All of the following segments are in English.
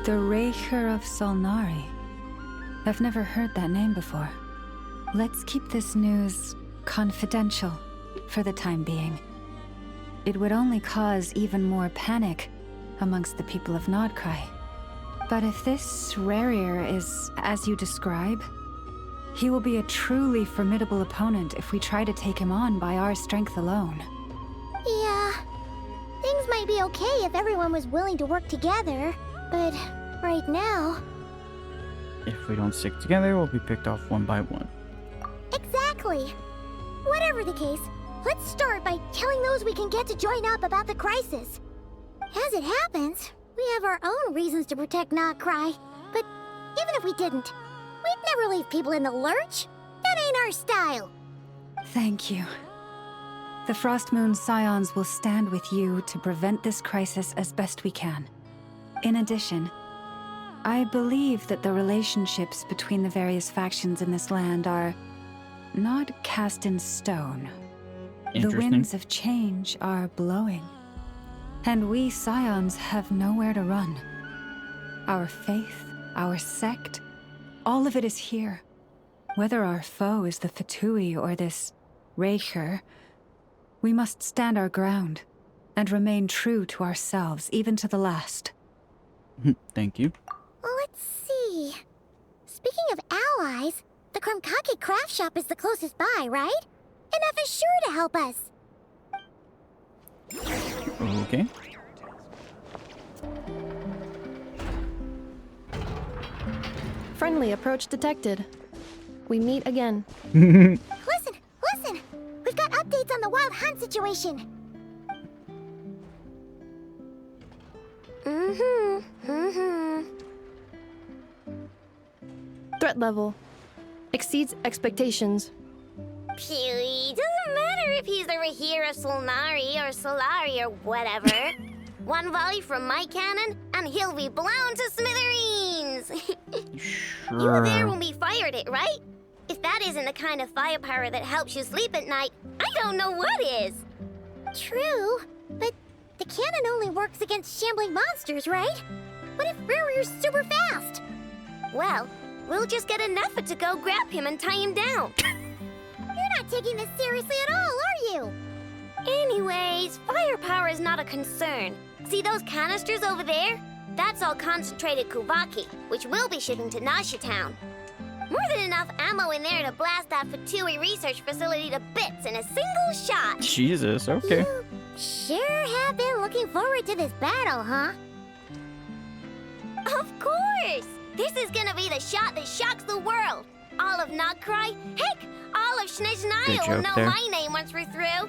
The Raker of Solnari. I've never heard that name before. Let's keep this news confidential for the time being. It would only cause even more panic amongst the people of Nodcry. But if this Rarier is as you describe, he will be a truly formidable opponent if we try to take him on by our strength alone. Yeah, things might be okay if everyone was willing to work together, but right now... If we don't stick together, we'll be picked off one by one. Exactly! Whatever the case, let's start by telling those we can get to join up about the crisis. As it happens, we have our own reasons to protect Nodcry, but even if we didn't, we'd never leave people in the lurch. That ain't our style. Thank you. The Frostmoon Scions will stand with you to prevent this crisis as best we can. In addition, I believe that the relationships between the various factions in this land are not cast in stone. The winds of change are blowing. And we Scions have nowhere to run. Our faith, our sect, all of it is here. Whether our foe is the Fatui or this Raker, we must stand our ground and remain true to ourselves, even to the last. Thank you. Let's see. Speaking of allies, the Krumkake craft shop is the closest by, right? Enough is sure to help us. Okay. Friendly approach detected. We meet again. Listen! We've got updates on the wild hunt situation. Threat level exceeds expectations. Pewy, doesn't matter if he's the Rahir of Solnari or Solari or whatever. One volley from my cannon, and he'll be blown to smithereens! Sure. You were there when we fired it, right? If that isn't the kind of firepower that helps you sleep at night, I don't know what is! True, but the cannon only works against shambling monsters, right? What if Rarier's super fast? Well, we'll just get enough to go grab him and tie him down. You're not taking this seriously at all, are you? Anyways, firepower is not a concern. See those canisters over there? That's all concentrated Kuvaki, which we'll be shipping to Nasha Town. More than enough ammo in there to blast that Fatui research facility to bits in a single shot. Jesus, okay. You sure have been looking forward to this battle, huh? Of course! This is gonna be the shot that shocks the world. All of Nodcry, heck, all of Good Snezhnaya will joke know there. my name once we're through.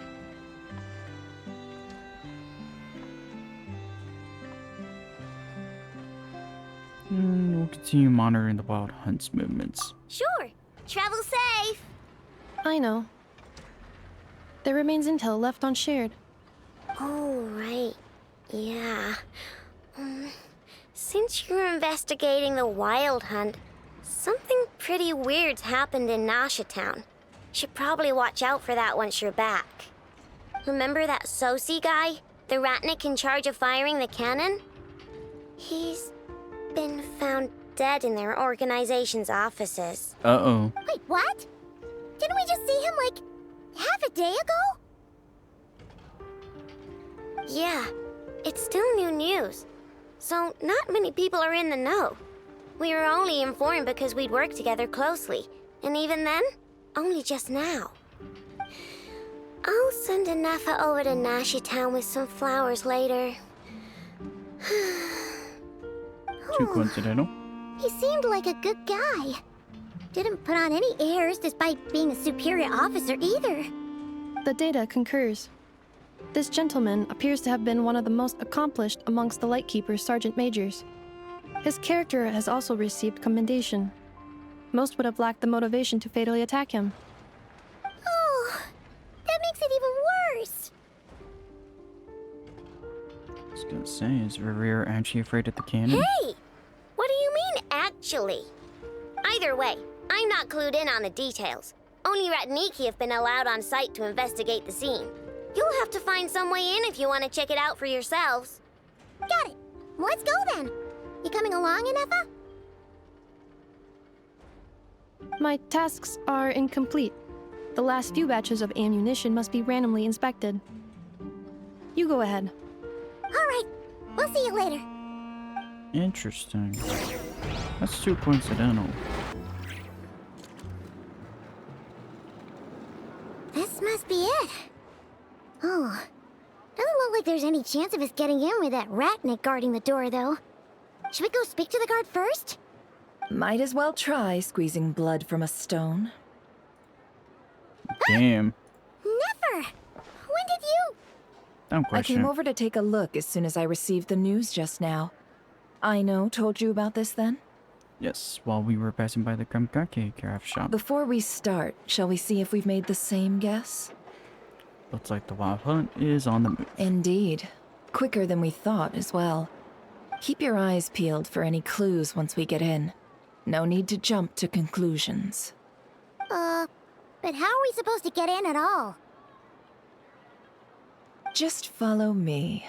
We'll continue monitoring the Wild Hunt's movements. Sure, travel safe. I know. There remains intel left unshared. Oh, right. Yeah. Since you're investigating the Wild Hunt, something pretty weird's happened in Nasha Town. Should probably watch out for that once you're back. Remember that Sosi guy? The Ratnik in charge of firing the cannon? He's been found dead in their organization's offices. Uh-oh. Wait, what? Didn't we just see him, like, half a day ago? Yeah, it's still new news. So not many people are in the know. We were only informed because we'd worked together closely. And even then, only just now. I'll send Anafa over to Nasha Town with some flowers later. Too coincidental. He seemed like a good guy. Didn't put on any airs despite being a superior officer either. The data concurs. This gentleman appears to have been one of the most accomplished amongst the Lightkeeper's sergeant majors. His character has also received commendation. Most would have lacked the motivation to fatally attack him. Oh, that makes it even worse. I was gonna say, is Rarier actually afraid of the cannon? Hey! What do you mean, actually? Either way, I'm not clued in on the details. Only Ratniki have been allowed on site to investigate the scene. You'll have to find some way in if you want to check it out for yourselves. Got it. Let's go then. You coming along, Inefa? My tasks are incomplete. The last few batches of ammunition must be randomly inspected. You go ahead. Alright, we'll see you later. Interesting. That's too coincidental. This must be it. Oh, doesn't look like there's any chance of us getting in with that ratnik guarding the door, though. Should we go speak to the guard first? Might as well try squeezing blood from a stone. Damn. Never! When did you... Don't I question came it. over to take a look as soon as I received the news just now. Aino told you about this then? Yes, while we were passing by the Kamkake craft shop. Before we start, shall we see if we've made the same guess? Looks like the wild hunt is on the move. Indeed. Quicker than we thought as well. Keep your eyes peeled for any clues once we get in. No need to jump to conclusions. But how are we supposed to get in at all? Just follow me.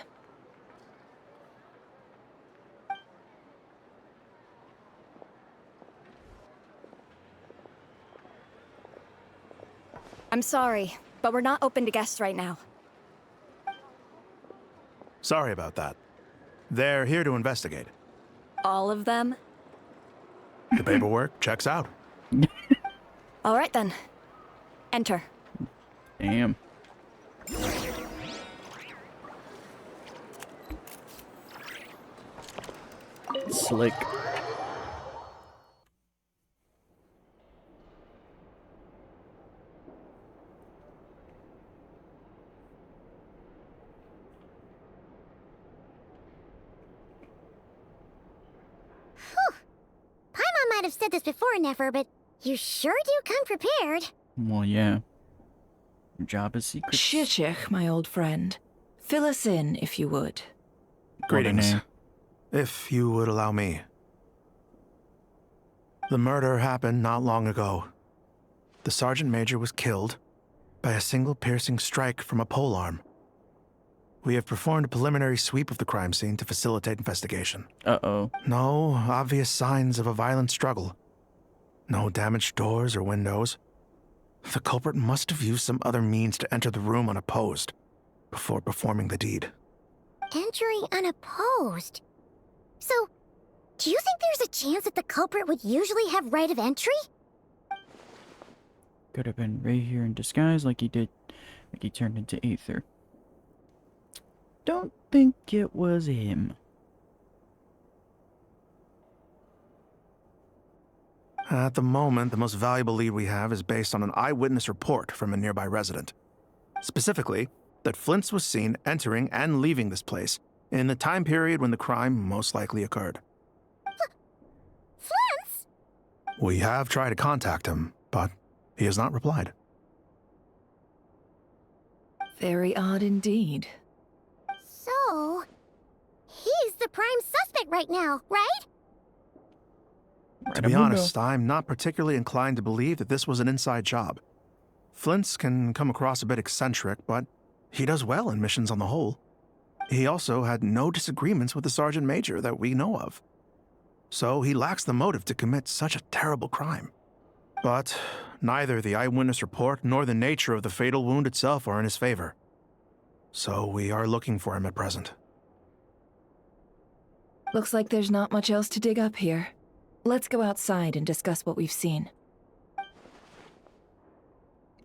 I'm sorry, but we're not open to guests right now. Sorry about that. They're here to investigate. All of them? The paperwork checks out. All right then. Enter. Damn. Slick. Paimon might have said this before, Nefer, but you sure do come prepared. Well, yeah. Your job is secret. Shishich, my old friend. Fill us in, if you would. Greetings. name. If you would allow me. The murder happened not long ago. The Sergeant Major was killed by a single piercing strike from a polearm. We have performed a preliminary sweep of the crime scene to facilitate investigation. Uh-oh. No obvious signs of a violent struggle. No damaged doors or windows. The culprit must have used some other means to enter the room unopposed before performing the deed. Entering unopposed. So, do you think there's a chance that the culprit would usually have right of entry? Could have been right here in disguise like he did, like he turned into Aether. Don't think it was him. At the moment, the most valuable lead we have is based on an eyewitness report from a nearby resident. Specifically, that Flint's was seen entering and leaving this place in the time period when the crime most likely occurred. Flint's? We have tried to contact him, but he has not replied. Very odd indeed. So, he's the prime suspect right now, right? To be honest, I'm not particularly inclined to believe that this was an inside job. Flint's can come across a bit eccentric, but he does well in missions on the whole. He also had no disagreements with the Sergeant Major that we know of. So he lacks the motive to commit such a terrible crime. But neither the eyewitness report nor the nature of the fatal wound itself are in his favor. So we are looking for him at present. Looks like there's not much else to dig up here. Let's go outside and discuss what we've seen.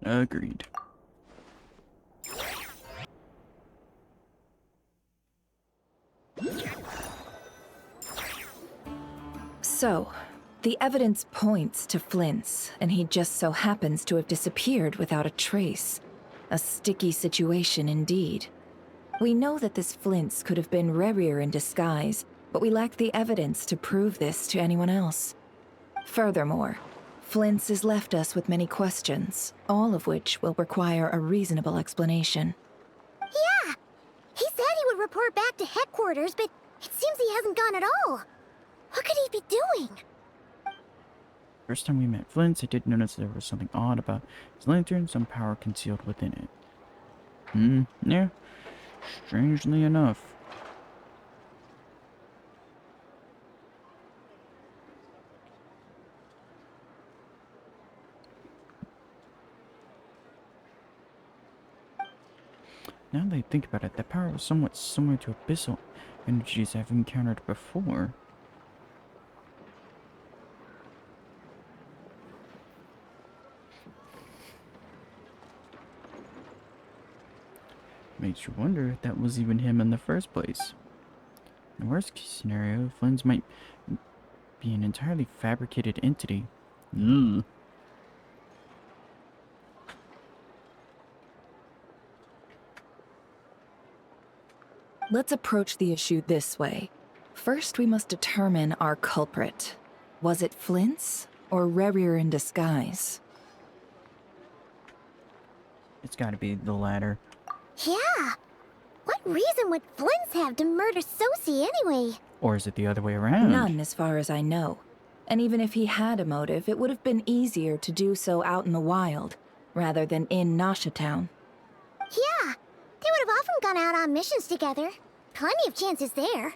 Agreed. So, the evidence points to Flint's, and he just so happens to have disappeared without a trace. A sticky situation indeed. We know that this Flint's could have been Rerir in disguise, but we lack the evidence to prove this to anyone else. Furthermore, Flint's has left us with many questions, all of which will require a reasonable explanation. Yeah! He said he would report back to headquarters, but it seems he hasn't gone at all. What could he be doing? First time we met Flint, I did notice there was something odd about his lantern, some power concealed within it. Yeah. Strangely enough. Now that I think about it, that power was somewhat similar to abyssal energies I've encountered before. Makes you wonder if that was even him in the first place. In the worst case scenario, Flynn's might be an entirely fabricated entity. Ugh. Let's approach the issue this way. First, we must determine our culprit. Was it Flint's or Rerir in disguise? It's gotta be the latter. Yeah. What reason would Flint's have to murder Sosie anyway? Or is it the other way around? None, as far as I know. And even if he had a motive, it would have been easier to do so out in the wild, rather than in Nasha Town. Yeah. They would have often gone out on missions together. Plenty of chances there.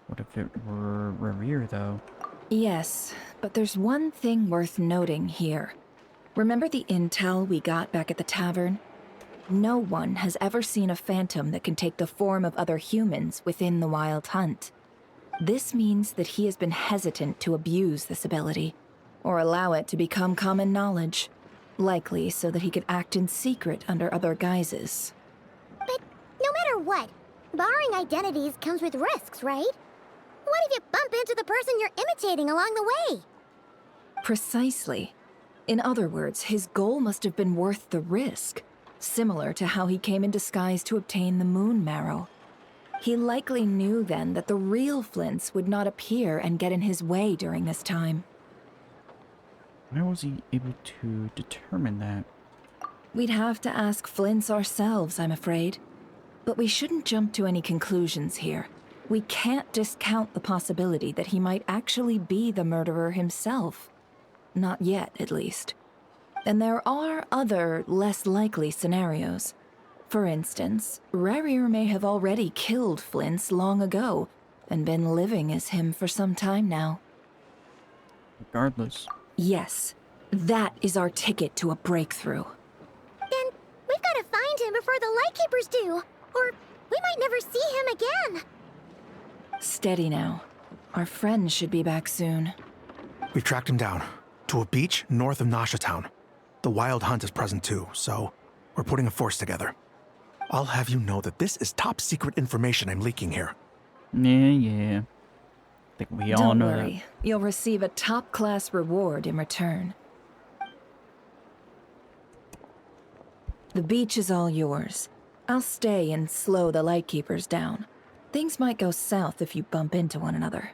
What if it were Rerir, though? Yes, but there's one thing worth noting here. Remember the intel we got back at the tavern? No one has ever seen a phantom that can take the form of other humans within the Wild Hunt. This means that he has been hesitant to abuse this ability, or allow it to become common knowledge, likely so that he could act in secret under other guises. But no matter what, barring identities comes with risks, right? What if you bump into the person you're imitating along the way? Precisely. In other words, his goal must have been worth the risk, similar to how he came in disguise to obtain the moon marrow. He likely knew then that the real Flints would not appear and get in his way during this time. How was he able to determine that? We'd have to ask Flints ourselves, I'm afraid. But we shouldn't jump to any conclusions here. We can't discount the possibility that he might actually be the murderer himself. Not yet, at least. And there are other, less likely scenarios. For instance, Rerir may have already killed Flints long ago, and been living as him for some time now. Regardless. Yes, that is our ticket to a breakthrough. Then we've got to find him before the Lightkeepers do, or we might never see him again. Steady now. Our friend should be back soon. We've tracked him down to a beach north of Nasha Town. The Wild Hunt is present too, so we're putting a force together. I'll have you know that this is top secret information I'm leaking here. Yeah. I think we all Don't know worry. You'll receive a top-class reward in return. The beach is all yours. I'll stay and slow the Lightkeepers down. Things might go south if you bump into one another.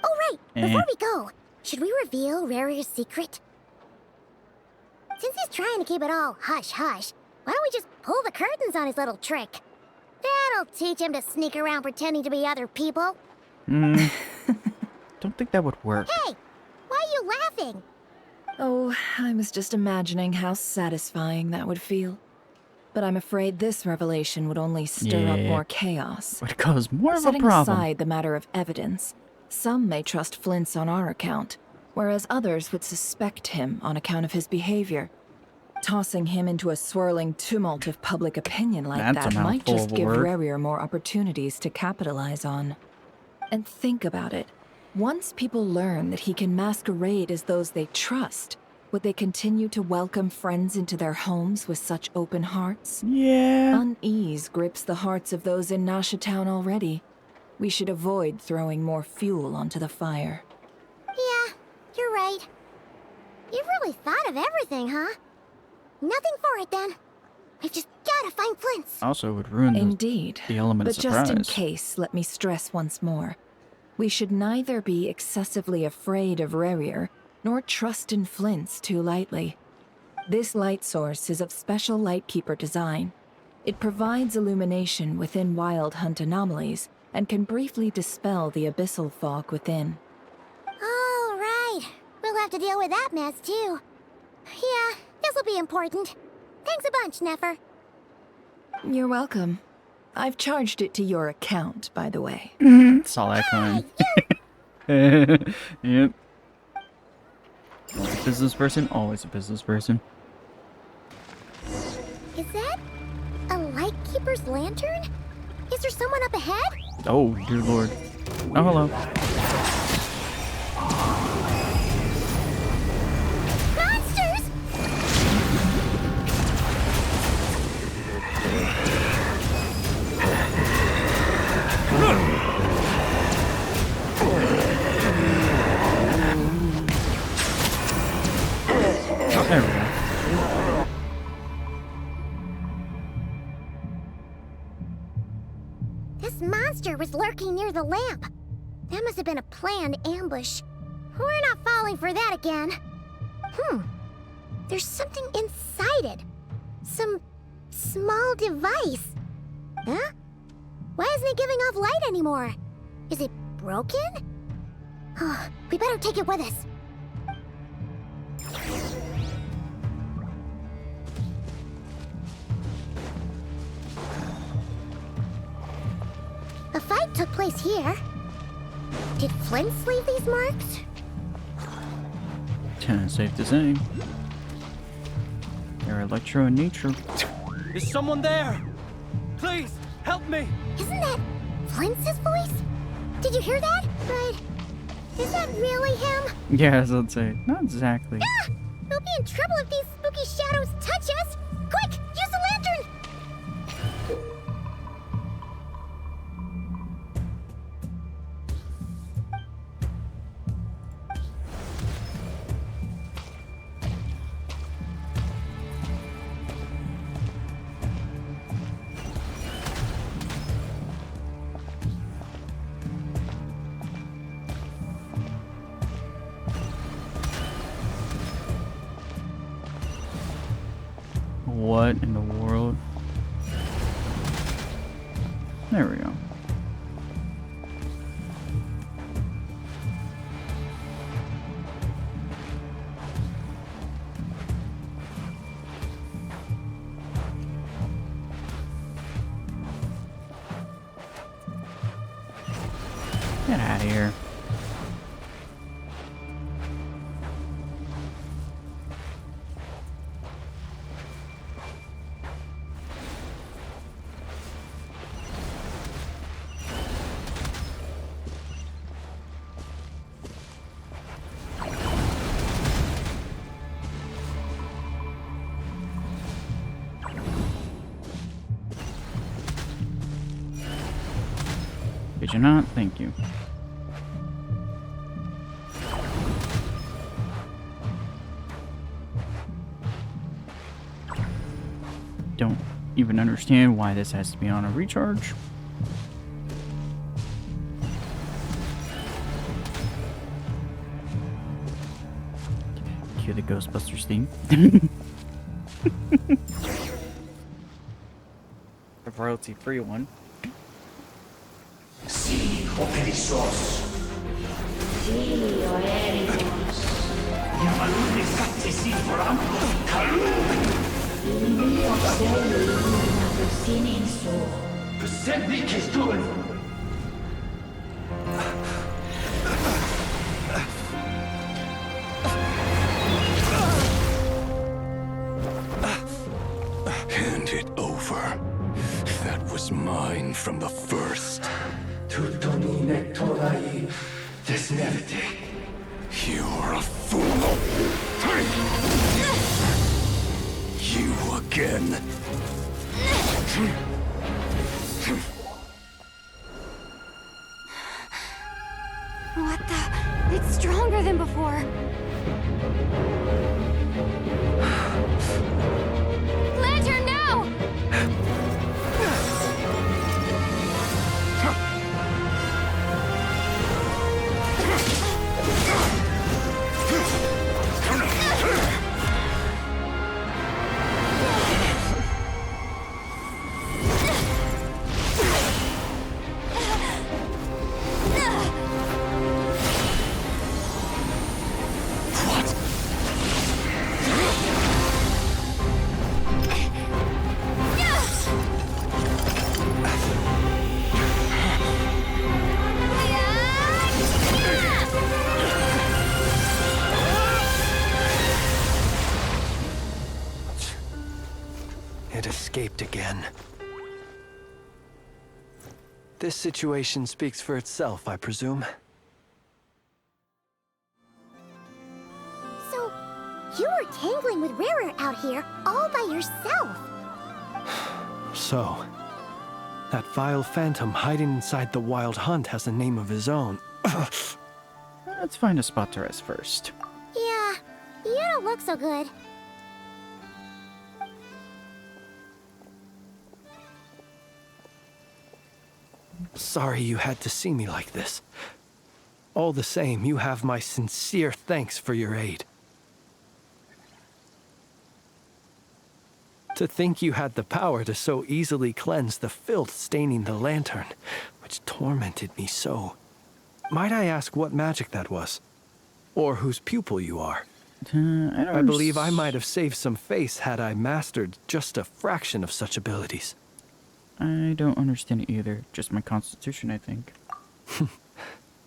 Oh, right. Before we go, should we reveal Rarir's secret? Since he's trying to keep it all hush-hush, why don't we just pull the curtains on his little trick? That'll teach him to sneak around pretending to be other people. that. Don't think that would work. Hey! Why are you laughing? Oh, I was just imagining how satisfying that would feel. But I'm afraid this revelation would only stir up more chaos. Would cause more of a Setting problem. aside the matter of evidence, some may trust Flint's on our account, whereas others would suspect him on account of his behavior. Tossing him into a swirling tumult of public opinion like That's a that might mouthful just of a give word. Rerir more opportunities to capitalize on. And think about it. Once people learn that he can masquerade as those they trust, would they continue to welcome friends into their homes with such open hearts? Yeah. Unease grips the hearts of those in Nasha Town already. We should avoid throwing more fuel onto the fire. Yeah, you're right. You've really thought of everything, huh? Nothing for it, then. We've just gotta find Flint's. Also would ruin Indeed. the element But of surprise. just in case, let me stress once more. We should neither be excessively afraid of Rerir, nor trust in Flint's too lightly. This light source is of special Lightkeeper design. It provides illumination within Wild Hunt anomalies, and can briefly dispel the abyssal fog within. All right. We'll have to deal with that mess, too. Yeah, this'll be important. Thanks a bunch, Nefer. You're welcome. I've charged it to your account, by the way. Saw that coming. Yep. Always a business person, always a business person. Is that a Lightkeeper's lantern? Is there someone up ahead? Oh, dear lord. Oh, hello. Monsters! There we go. This monster was lurking near the lamp. That must have been a planned ambush. We're not falling for that again. There's something inside it. Some small device. Huh? Why isn't it giving off light anymore? Is it broken? Oh, we better take it with us. A fight took place here. Did Flint's leave these marks? Safe to say. They're electro in nature. Is someone there? Please, help me! Isn't that Flint's voice? Did you hear that? But is that really him? Yeah, as I'd say. Not exactly. Ah! We'll be in trouble if these spooky shadows touch us! Quick, use the lantern! What in the world? There we go. Get out of here. Did you not? Thank you. Don't even understand why this has to be on a recharge. Cue the Ghostbusters theme. The royalty-free one. Hand it over. That was mine from the first. You're a fool. You again. What the? It's stronger than before. Lantern, now! It escaped again. This situation speaks for itself, I presume. So, you were tangling with Rarer out here all by yourself. So, that vile phantom hiding inside the Wild Hunt has a name of his own. Let's find a spot to rest first. Yeah, you don't look so good. Sorry you had to see me like this. All the same, you have my sincere thanks for your aid. To think you had the power to so easily cleanse the filth staining the lantern, which tormented me so. Might I ask what magic that was? Or whose pupil you are? I believe I might have saved some face had I mastered just a fraction of such abilities. I don't understand it either. Just my constitution, I think.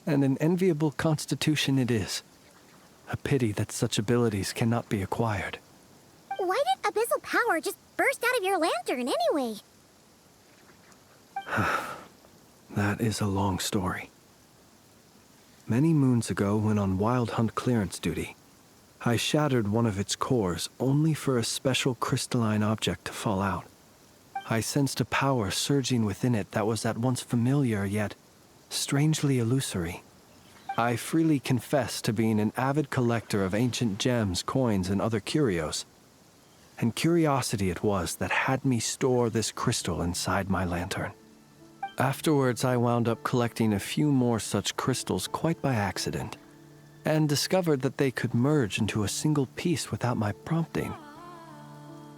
And an enviable constitution it is. A pity that such abilities cannot be acquired. Why did abyssal power just burst out of your lantern anyway? That is a long story. Many moons ago, when on Wild Hunt clearance duty, I shattered one of its cores only for a special crystalline object to fall out. I sensed a power surging within it that was at once familiar yet strangely illusory. I freely confess to being an avid collector of ancient gems, coins, and other curios. And curiosity it was that had me store this crystal inside my lantern. Afterwards, I wound up collecting a few more such crystals quite by accident, and discovered that they could merge into a single piece without my prompting.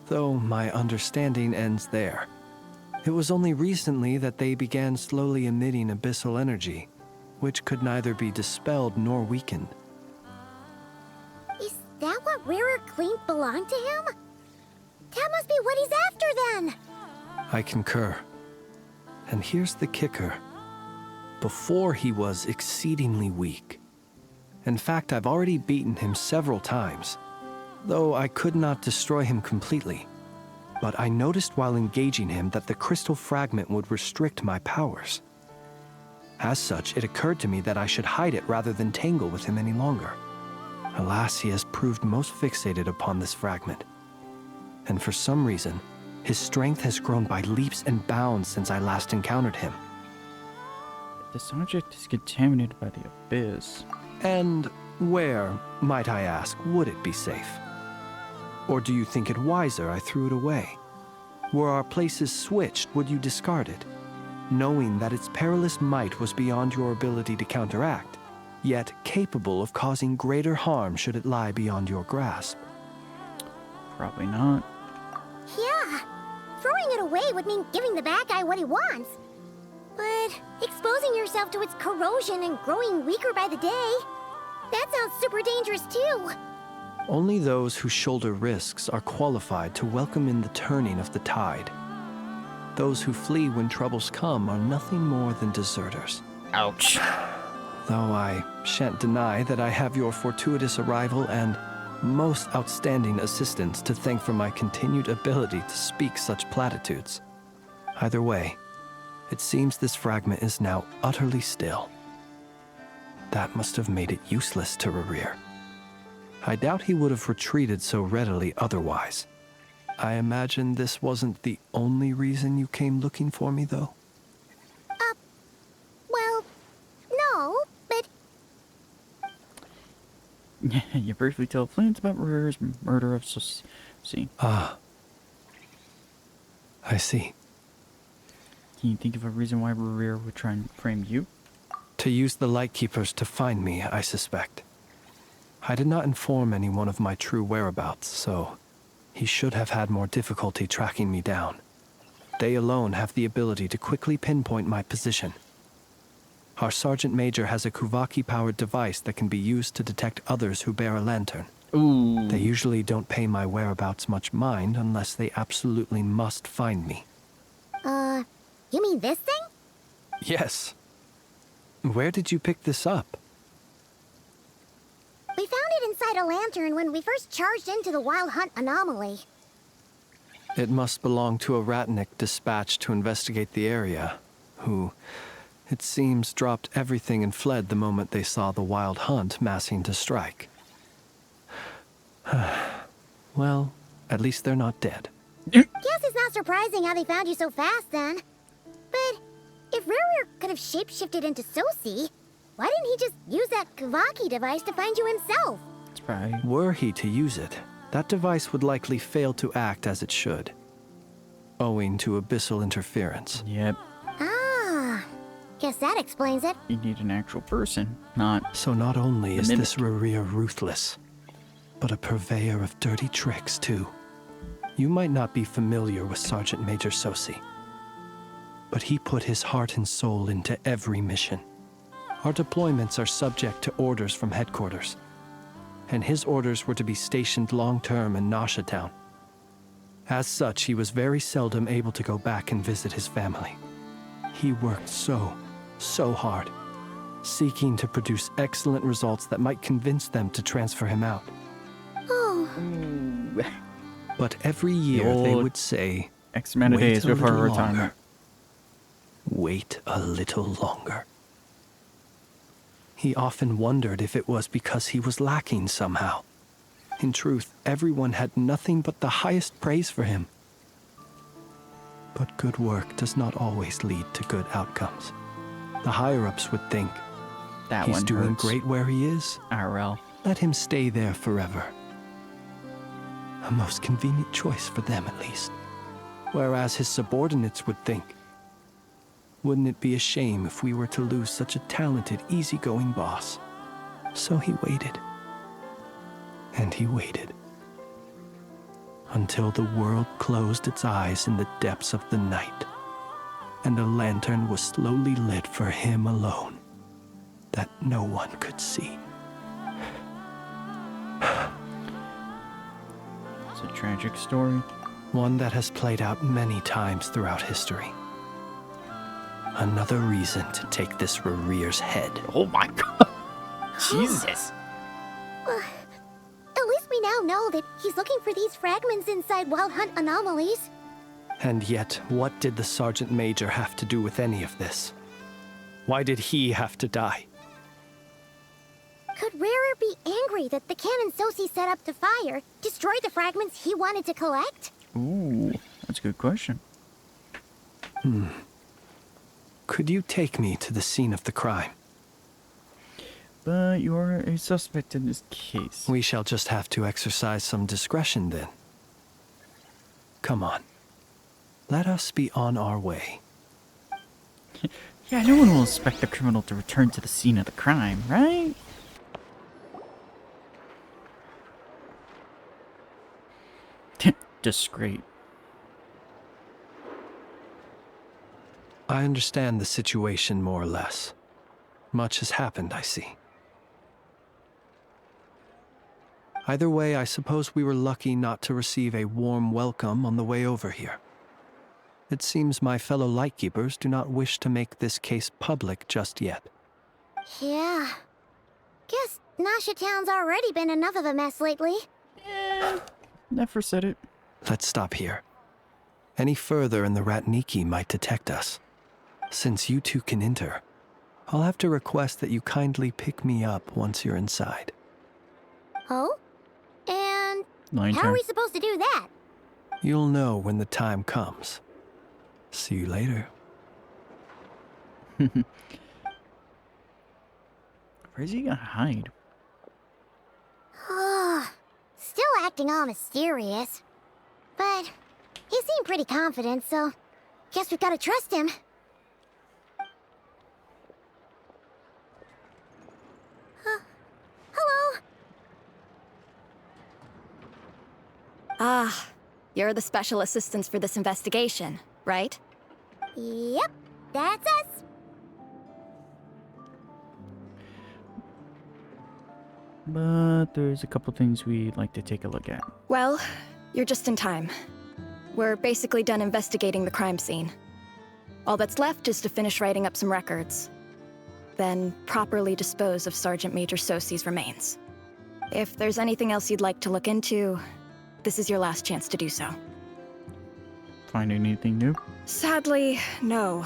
Though my understanding ends there. It was only recently that they began slowly emitting abyssal energy, which could neither be dispelled nor weakened. Is that what Rarer claimed belonged to him? That must be what he's after then! I concur. And here's the kicker. Before he was exceedingly weak. In fact, I've already beaten him several times, though I could not destroy him completely. But I noticed while engaging him that the crystal fragment would restrict my powers. As such, it occurred to me that I should hide it rather than tangle with him any longer. Alas, he has proved most fixated upon this fragment. And for some reason, his strength has grown by leaps and bounds since I last encountered him. This object is contaminated by the abyss. And where, might I ask, would it be safe? Or do you think it wiser I threw it away? Were our places switched, would you discard it, knowing that its perilous might was beyond your ability to counteract, yet capable of causing greater harm should it lie beyond your grasp? Probably not. Yeah, throwing it away would mean giving the bad guy what he wants. But exposing yourself to its corrosion and growing weaker by the day, that sounds super dangerous too. Only those who shoulder risks are qualified to welcome in the turning of the tide. Those who flee when troubles come are nothing more than deserters. Ouch. Though I shan't deny that I have your fortuitous arrival and most outstanding assistance to thank for my continued ability to speak such platitudes. Either way, it seems this fragment is now utterly still. That must have made it useless to Rarir. I doubt he would have retreated so readily otherwise. I imagine this wasn't the only reason you came looking for me, though? Well, no, but... You briefly tell Flint about Rarir's murder of Sosi. Ah. I see. Can you think of a reason why Rarir would try and frame you? To use the Lightkeepers to find me, I suspect. I did not inform anyone of my true whereabouts, so he should have had more difficulty tracking me down. They alone have the ability to quickly pinpoint my position. Our Sergeant Major has a Kuvaki-powered device that can be used to detect others who bear a lantern. Ooh. They usually don't pay my whereabouts much mind unless they absolutely must find me. You mean this thing? Yes. Where did you pick this up? We found it inside a lantern when we first charged into the Wild Hunt anomaly. It must belong to a Ratnik dispatched to investigate the area, who, it seems, dropped everything and fled the moment they saw the Wild Hunt massing to strike. Well, at least they're not dead. Guess it's not surprising how they found you so fast, then. But if Rerir could have shapeshifted into Sosi, why didn't he just use that Kavaki device to find you himself? That's right. Were he to use it, that device would likely fail to act as it should, owing to abyssal interference. Yep. Ah, guess that explains it. You need an actual person, not... So not only The is mimic. this Rerir ruthless, but a purveyor of dirty tricks, too. You might not be familiar with Sergeant Major Sosi, but he put his heart and soul into every mission. Our deployments are subject to orders from headquarters, and his orders were to be stationed long-term in Nasha Town. As such, he was very seldom able to go back and visit his family. He worked so hard, seeking to produce excellent results that might convince them to transfer him out. Oh, But every year they would say, X amount of "Wait days a before little retirement. longer. Wait a little longer." He often wondered if it was because he was lacking somehow. In truth, everyone had nothing but the highest praise for him. But good work does not always lead to good outcomes. The higher-ups would think, That he's one doing hurts. great where he is. IRL. Let him stay there forever. A most convenient choice for them, at least. Whereas his subordinates would think, wouldn't it be a shame if we were to lose such a talented, easygoing boss? So he waited. And he waited. Until the world closed its eyes in the depths of the night, and a lantern was slowly lit for him alone, that no one could see. It's a tragic story. One that has played out many times throughout history. Another reason to take this Rerir's head. Oh my god. Jesus. at least we now know that he's looking for these fragments inside Wild Hunt anomalies. And yet, what did the Sergeant Major have to do with any of this? Why did he have to die? Could Rerir be angry that the cannon Sosi set up to fire destroyed the fragments he wanted to collect? Ooh, that's a good question. Could you take me to the scene of the crime? But you're a suspect in this case. We shall just have to exercise some discretion then. Come on. Let us be on our way. Yeah, no one will expect the criminal to return to the scene of the crime, right? Discreet. I understand the situation more or less. Much has happened, I see. Either way, I suppose we were lucky not to receive a warm welcome on the way over here. It seems my fellow Lightkeepers do not wish to make this case public just yet. Yeah. Guess Nasha Town's already been enough of a mess lately. Never said it. Let's stop here. Any further and the Ratniki might detect us. Since you two can enter, I'll have to request that you kindly pick me up once you're inside. Oh? And Line how turn. are we supposed to do that? You'll know when the time comes. See you later. Where's he gonna hide? Still acting all mysterious. But he seemed pretty confident, so guess we've got to trust him. Hello? Ah, you're the special assistants for this investigation, right? Yep, that's us. But there's a couple things we'd like to take a look at. Well, you're just in time. We're basically done investigating the crime scene. All that's left is to finish writing up some records. Then properly dispose of Sergeant Major Sosi's remains. If there's anything else you'd like to look into, this is your last chance to do so. Find anything new? Sadly, no.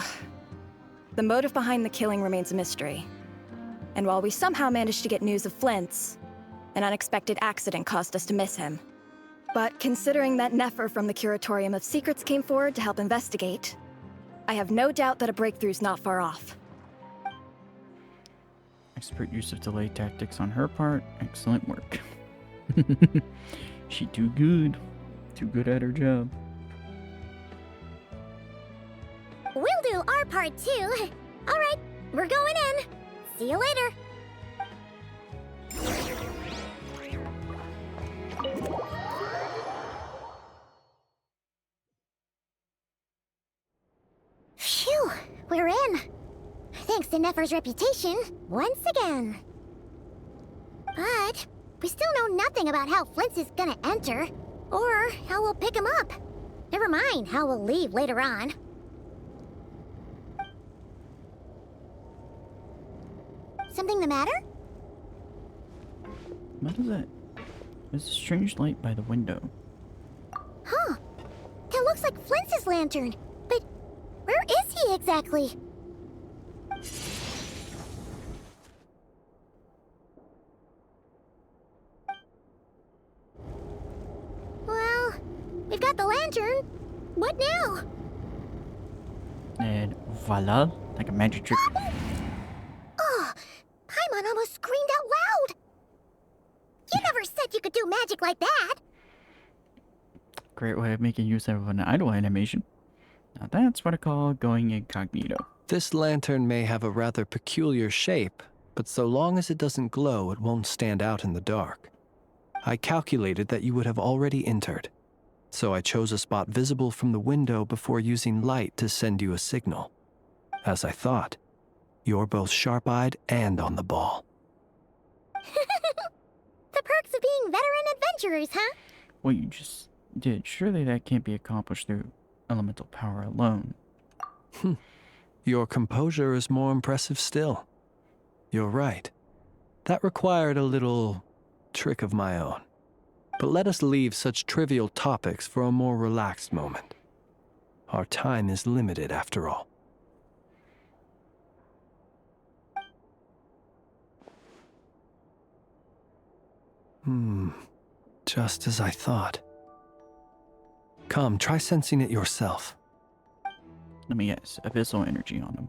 The motive behind the killing remains a mystery. And while we somehow managed to get news of Flint's, an unexpected accident caused us to miss him. But considering that Nefer from the Curatorium of Secrets came forward to help investigate, I have no doubt that a breakthrough's not far off. Expert use of delay tactics on her part. Excellent work. She too good. Too good at her job. We'll do our part too. All right, we're going in. See you later. Phew, we're in. Thanks to Nefer's reputation, once again. But we still know nothing about how Flint's is gonna enter, or how we'll pick him up. Never mind how we'll leave later on. Something the matter? What is that? There's a strange light by the window. Huh. That looks like Flint's lantern. But where is he exactly? Well, we've got the lantern. What now? And voila, like a magic trick. Oh, Paimon almost screamed out loud. You never said you could do magic like that. Great way of making use of an idle animation. Now that's what I call going incognito. This lantern may have a rather peculiar shape, but so long as it doesn't glow, it won't stand out in the dark. I calculated that you would have already entered, so I chose a spot visible from the window before using light to send you a signal. As I thought, you're both sharp-eyed and on the ball. The perks of being veteran adventurers, huh? What you just did, surely that can't be accomplished through elemental power alone. Your composure is more impressive still. You're right. That required a little trick of my own. But let us leave such trivial topics for a more relaxed moment. Our time is limited after all. Just as I thought. Come, try sensing it yourself. Let me guess, abyssal energy on him.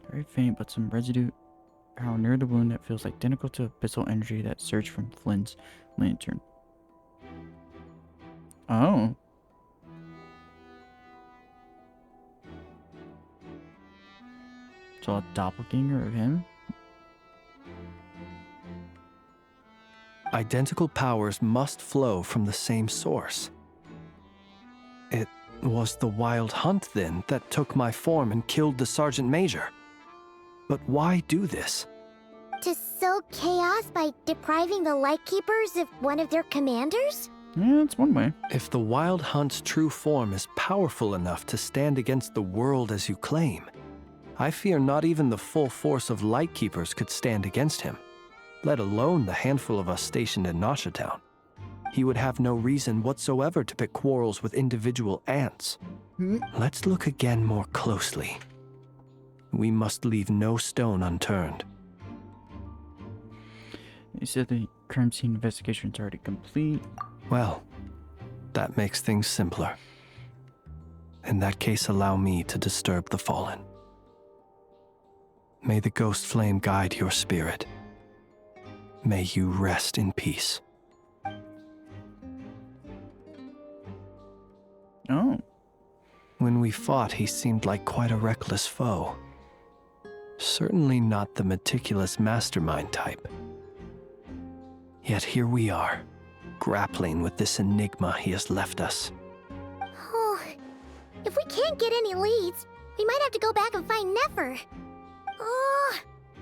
Very faint, but some residue power near the wound that feels identical to abyssal energy that surged from Flynn's lantern. Oh. So a doppelganger of him? Identical powers must flow from the same source. It was the Wild Hunt, then, that took my form and killed the Sergeant Major. But why do this? To sow chaos by depriving the Lightkeepers of one of their commanders? Yeah, that's one way. If the Wild Hunt's true form is powerful enough to stand against the world as you claim, I fear not even the full force of Lightkeepers could stand against him, let alone the handful of us stationed in Nasha Town. He would have no reason whatsoever to pick quarrels with individual ants. Let's look again more closely. We must leave no stone unturned. They said the crime scene investigation's already complete. Well, that makes things simpler. In that case, allow me to disturb the fallen. May the ghost flame guide your spirit. May you rest in peace. Oh. When we fought, he seemed like quite a reckless foe. Certainly not the meticulous mastermind type. Yet here we are, grappling with this enigma he has left us. Oh, if we can't get any leads, we might have to go back and find Nefer. Oh,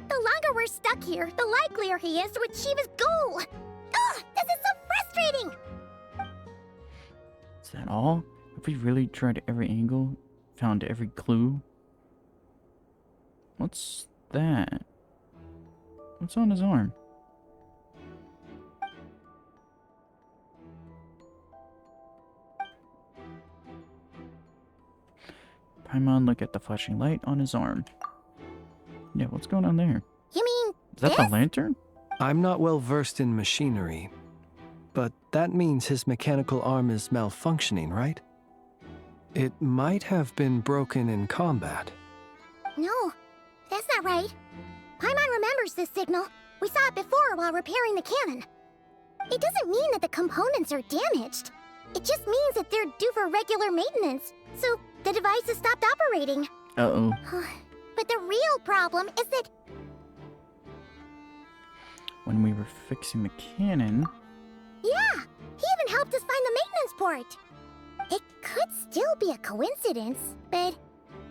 the longer we're stuck here, the likelier he is to achieve his goal. Ugh, this is so frustrating! Is that all? Have we really tried every angle? Found every clue? What's that? What's on his arm? Paimon looked at the flashing light on his arm. Yeah, what's going on there? You mean Is that this? the lantern? I'm not well versed in machinery, but that means his mechanical arm is malfunctioning, right? It might have been broken in combat. No, that's not right. Paimon remembers this signal. We saw it before while repairing the cannon. It doesn't mean that the components are damaged. It just means that they're due for regular maintenance, so the device has stopped operating. Uh-oh. But the real problem is that... When we were fixing the cannon... Yeah, he even helped us find the maintenance port. It could still be a coincidence, but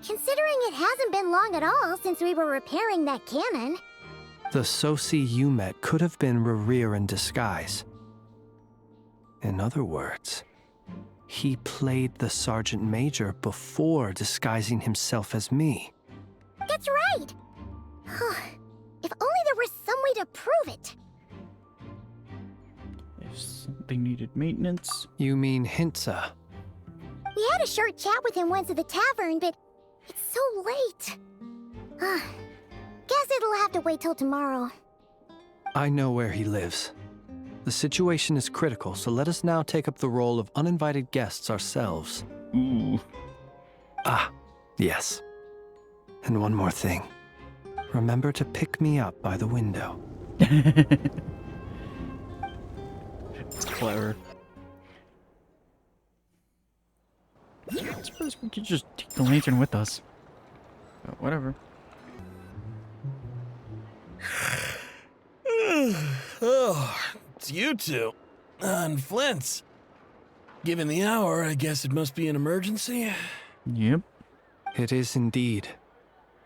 considering it hasn't been long at all since we were repairing that cannon... The Sosi you met could have been Rerir in disguise. In other words, he played the Sergeant Major before disguising himself as me. That's right! If only there was some way to prove it. If something needed maintenance... You mean Hintsa? We had a short chat with him once at the tavern, but it's so late. Guess it'll have to wait till tomorrow. I know where he lives. The situation is critical, so let us now take up the role of uninvited guests ourselves. Ooh. Ah, yes. And one more thing. Remember to pick me up by the window. It's clever. I suppose we could just take the lantern with us. But whatever. Oh, it's you two. And Flint's. Given the hour, I guess it must be an emergency. Yep. It is indeed.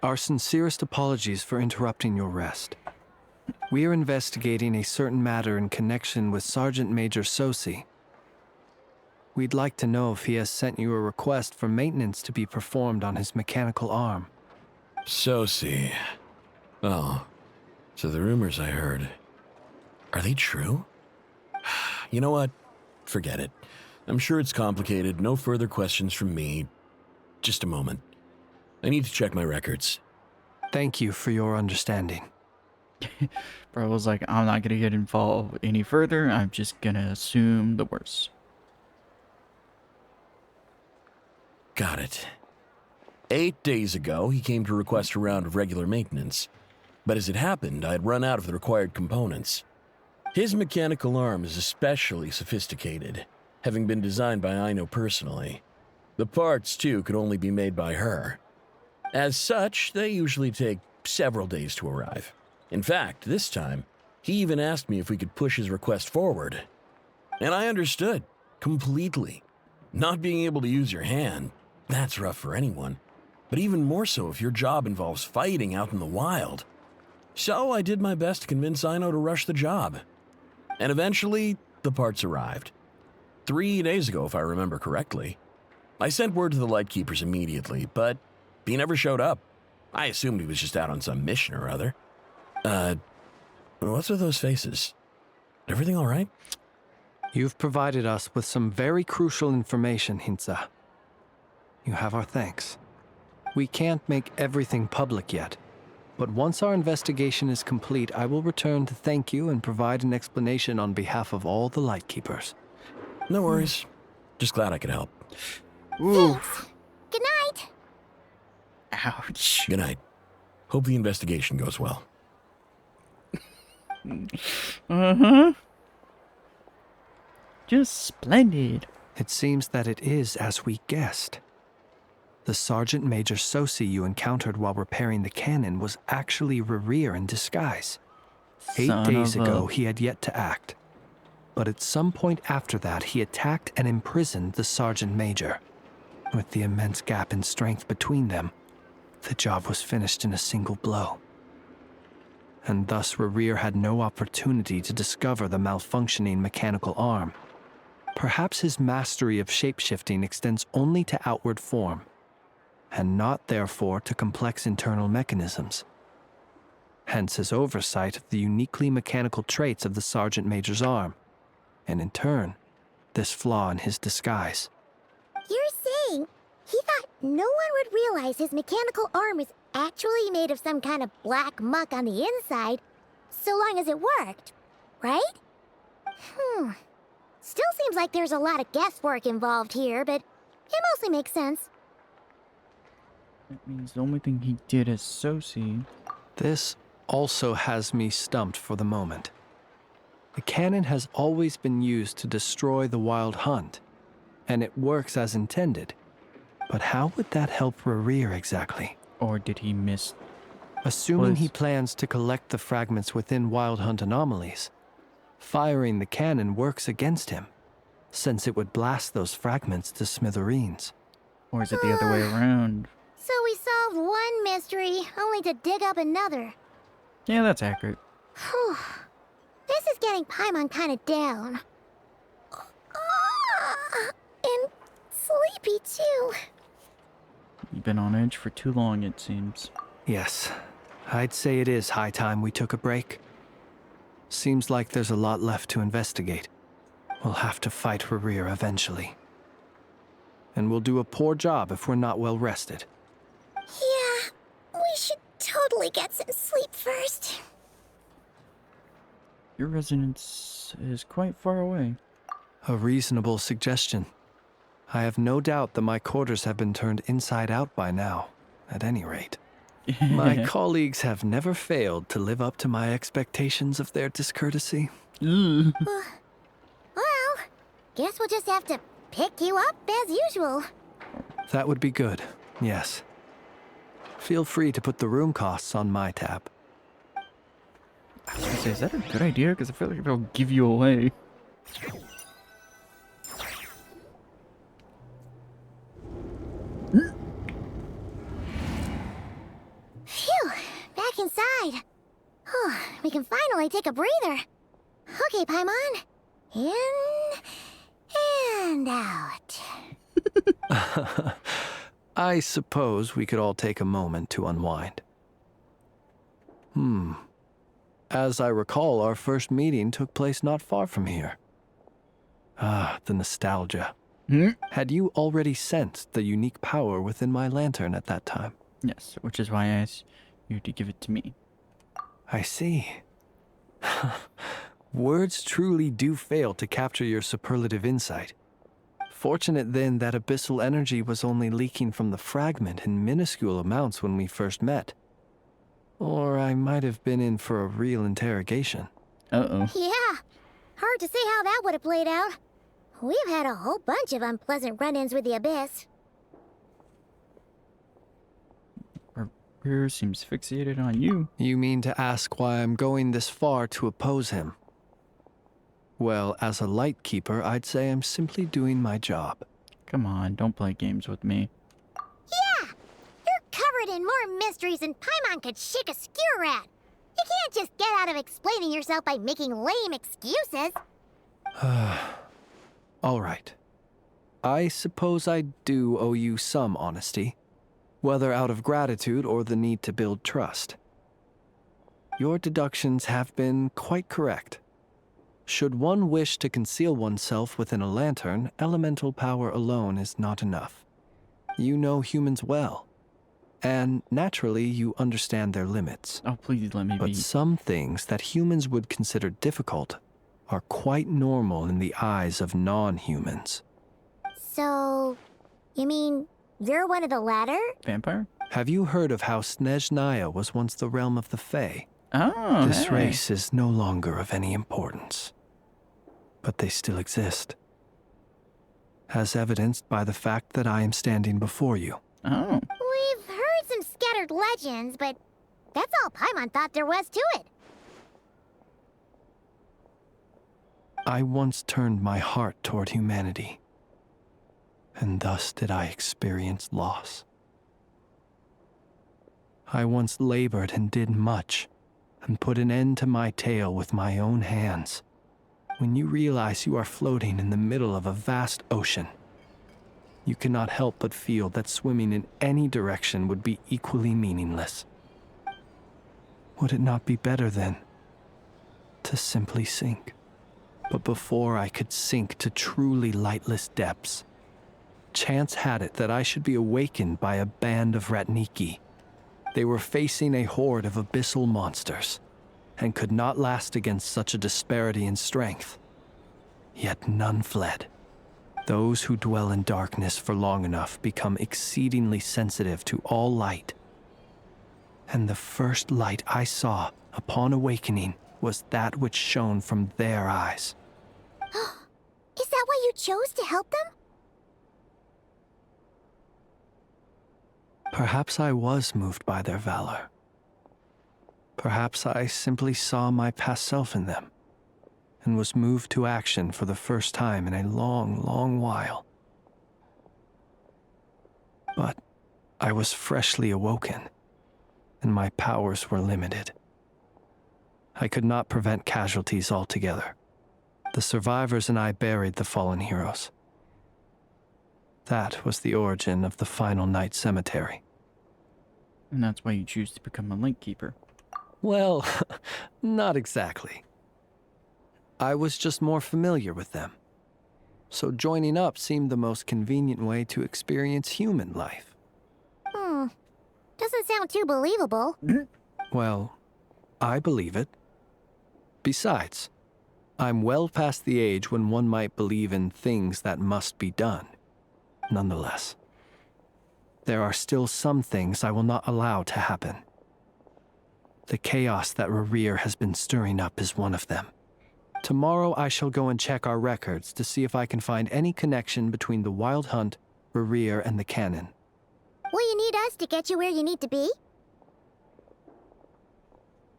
Our sincerest apologies for interrupting your rest. We are investigating a certain matter in connection with Sergeant Major Sosi. We'd like to know if he has sent you a request for maintenance to be performed on his mechanical arm. Sosi. Oh, so the rumors I heard, are they true? You know what? Forget it. I'm sure it's complicated. No further questions from me. Just a moment. I need to check my records. Thank you for your understanding. Bro was like, I'm not gonna get involved any further. I'm just gonna assume the worst. Got it. 8 days ago, he came to request a round of regular maintenance. But as it happened, I had run out of the required components. His mechanical arm is especially sophisticated, having been designed by Aino personally. The parts, too, could only be made by her. As such, they usually take several days to arrive. In fact, this time, he even asked me if we could push his request forward. And I understood, completely. Not being able to use your hand, that's rough for anyone. But even more so if your job involves fighting out in the wild. So I did my best to convince Aino to rush the job. And eventually, the parts arrived. 3 days ago, if I remember correctly. I sent word to the Lightkeepers immediately, but he never showed up. I assumed he was just out on some mission or other. What's with those faces? Everything all right? You've provided us with some very crucial information, Hintsa. You have our thanks. We can't make everything public yet, but once our investigation is complete, I will return to thank you and provide an explanation on behalf of all the Lightkeepers. No worries. Just glad I could help. Ooh. Thanks. Good night. Ouch. Good night. Hope the investigation goes well. Uh-huh. Just splendid. It seems that it is as we guessed. The Sergeant Major Sosi you encountered while repairing the cannon was actually Rerir in disguise. 8 days ago, he had yet to act. But at some point after that, he attacked and imprisoned the Sergeant Major. With the immense gap in strength between them, the job was finished in a single blow. And thus Rerir had no opportunity to discover the malfunctioning mechanical arm. Perhaps his mastery of shapeshifting extends only to outward form, and not therefore to complex internal mechanisms. Hence his oversight of the uniquely mechanical traits of the Sergeant Major's arm, and in turn, this flaw in his disguise. You're saying He thought no one would realize his mechanical arm is actually made of some kind of black muck on the inside, so long as it worked, right? Still seems like there's a lot of guesswork involved here, but it mostly makes sense. That means the only thing he did as Sosi. This also has me stumped for the moment. The cannon has always been used to destroy the Wild Hunt, and it works as intended. But how would that help Rerir exactly? Or did he miss? Assuming he plans to collect the fragments within Wild Hunt anomalies, firing the cannon works against him, since it would blast those fragments to smithereens. Or is it the other way around? So we solved one mystery, only to dig up another. Yeah, that's accurate. Whew. This is getting Paimon kind of down. And sleepy, too. You've been on edge for too long, it seems. Yes, I'd say it is high time we took a break. Seems like there's a lot left to investigate. We'll have to fight Rerir eventually. And we'll do a poor job if we're not well rested. Yeah, we should totally get some sleep first. Your residence is quite far away. A reasonable suggestion. I have no doubt that my quarters have been turned inside out by now, at any rate. My colleagues have never failed to live up to my expectations of their discourtesy. Well, guess we'll just have to pick you up as usual. That would be good, yes. Feel free to put the room costs on my tab. I was gonna say, is that a good idea? Because I feel like they'll give you away. Phew, back inside. We can finally take a breather. Okay, Paimon. In and out. I suppose we could all take a moment to unwind. As I recall, our first meeting took place not far from here. Ah, the nostalgia. Had you already sensed the unique power within my lantern at that time? Yes, which is why I asked you to give it to me. I see. Words truly do fail to capture your superlative insight. Fortunate then that abyssal energy was only leaking from the fragment in minuscule amounts when we first met. Or I might have been in for a real interrogation. Uh-oh. Yeah, hard to say how that would have played out. We've had a whole bunch of unpleasant run-ins with the Abyss. Rear seems fixated on you. You mean to ask why I'm going this far to oppose him? Well, as a light keeper, I'd say I'm simply doing my job. Come on, don't play games with me. Yeah! You're covered in more mysteries than Paimon could shake a skewer at. You can't just get out of explaining yourself by making lame excuses. All right. I suppose I do owe you some honesty, whether out of gratitude or the need to build trust. Your deductions have been quite correct. Should one wish to conceal oneself within a lantern, elemental power alone is not enough. You know humans well, and naturally you understand their limits. Oh, please let me But be. some things that humans would consider difficult are quite normal in the eyes of non-humans. So, you mean you're one of the latter? Vampire? Have you heard of how Snezhnaya was once the realm of the Fae? Oh, This hey. race is no longer of any importance, but they still exist, as evidenced by the fact that I am standing before you. Oh. We've heard some scattered legends, but that's all Paimon thought there was to it. I once turned my heart toward humanity, and thus did I experience loss. I once labored and did much, and put an end to my tale with my own hands. When you realize you are floating in the middle of a vast ocean, you cannot help but feel that swimming in any direction would be equally meaningless. Would it not be better, then, to simply sink? But before I could sink to truly lightless depths, chance had it that I should be awakened by a band of Ratniki. They were facing a horde of abyssal monsters, and could not last against such a disparity in strength. Yet none fled. Those who dwell in darkness for long enough become exceedingly sensitive to all light. And the first light I saw upon awakening was that which shone from their eyes. Is that why you chose to help them? Perhaps I was moved by their valor. Perhaps I simply saw my past self in them, and was moved to action for the first time in a long, long while. But I was freshly awoken, and my powers were limited. I could not prevent casualties altogether. The survivors and I buried the fallen heroes. That was the origin of the final night cemetery. And that's why you choose to become a link keeper. Well, not exactly. I was just more familiar with them. So joining up seemed the most convenient way to experience human life. Doesn't sound too believable. Well, I believe it. Besides, I'm well past the age when one might believe in things that must be done. Nonetheless, there are still some things I will not allow to happen. The chaos that Rerir has been stirring up is one of them. Tomorrow I shall go and check our records to see if I can find any connection between the Wild Hunt, Rerir, and the Canon. Will you need us to get you where you need to be?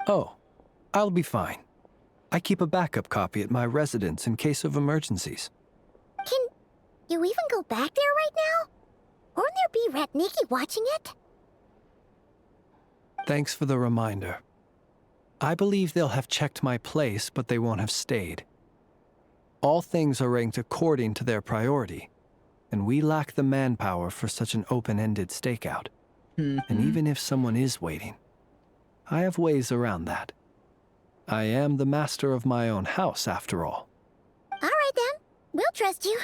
Oh, I'll be fine. I keep a backup copy at my residence in case of emergencies. Can you even go back there right now? Won't there be Ratniki watching it? Thanks for the reminder. I believe they'll have checked my place, but they won't have stayed. All things are ranked according to their priority, and we lack the manpower for such an open-ended stakeout. And even if someone is waiting, I have ways around that. I am the master of my own house, after all. All right then, we'll trust you.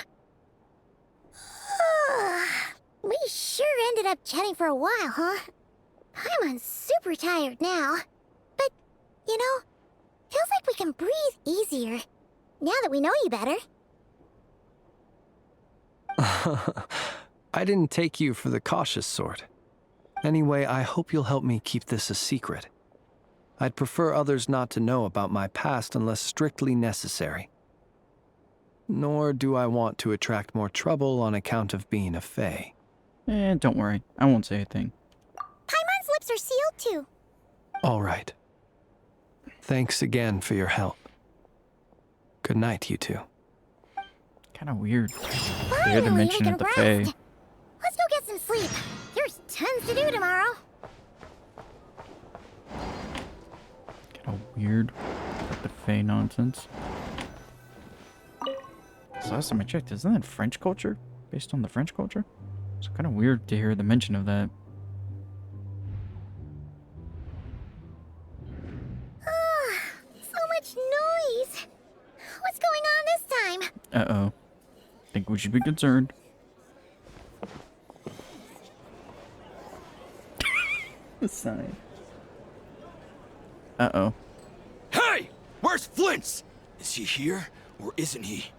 We sure ended up chatting for a while, huh? I'm super tired now. But, you know, feels like we can breathe easier, now that we know you better. I didn't take you for the cautious sort. Anyway, I hope you'll help me keep this a secret. I'd prefer others not to know about my past unless strictly necessary. Nor do I want to attract more trouble on account of being a fae. Don't worry, I won't say a thing. Paimon's lips are sealed too. All right. Thanks again for your help. Good night, you two. Kind of weird to hear Finally, the we mention can of the rest. Fae. Let's go get some sleep. There's tons to do tomorrow. Kind of weird with the Fae nonsense. So last time I checked, isn't that French culture? Based on the French culture? It's kind of weird to hear the mention of that. So much noise. What's going on this time? Uh-oh. Think we should be concerned. The sign. Uh-oh. Hey! Where's Flint's? Is he here, or isn't he?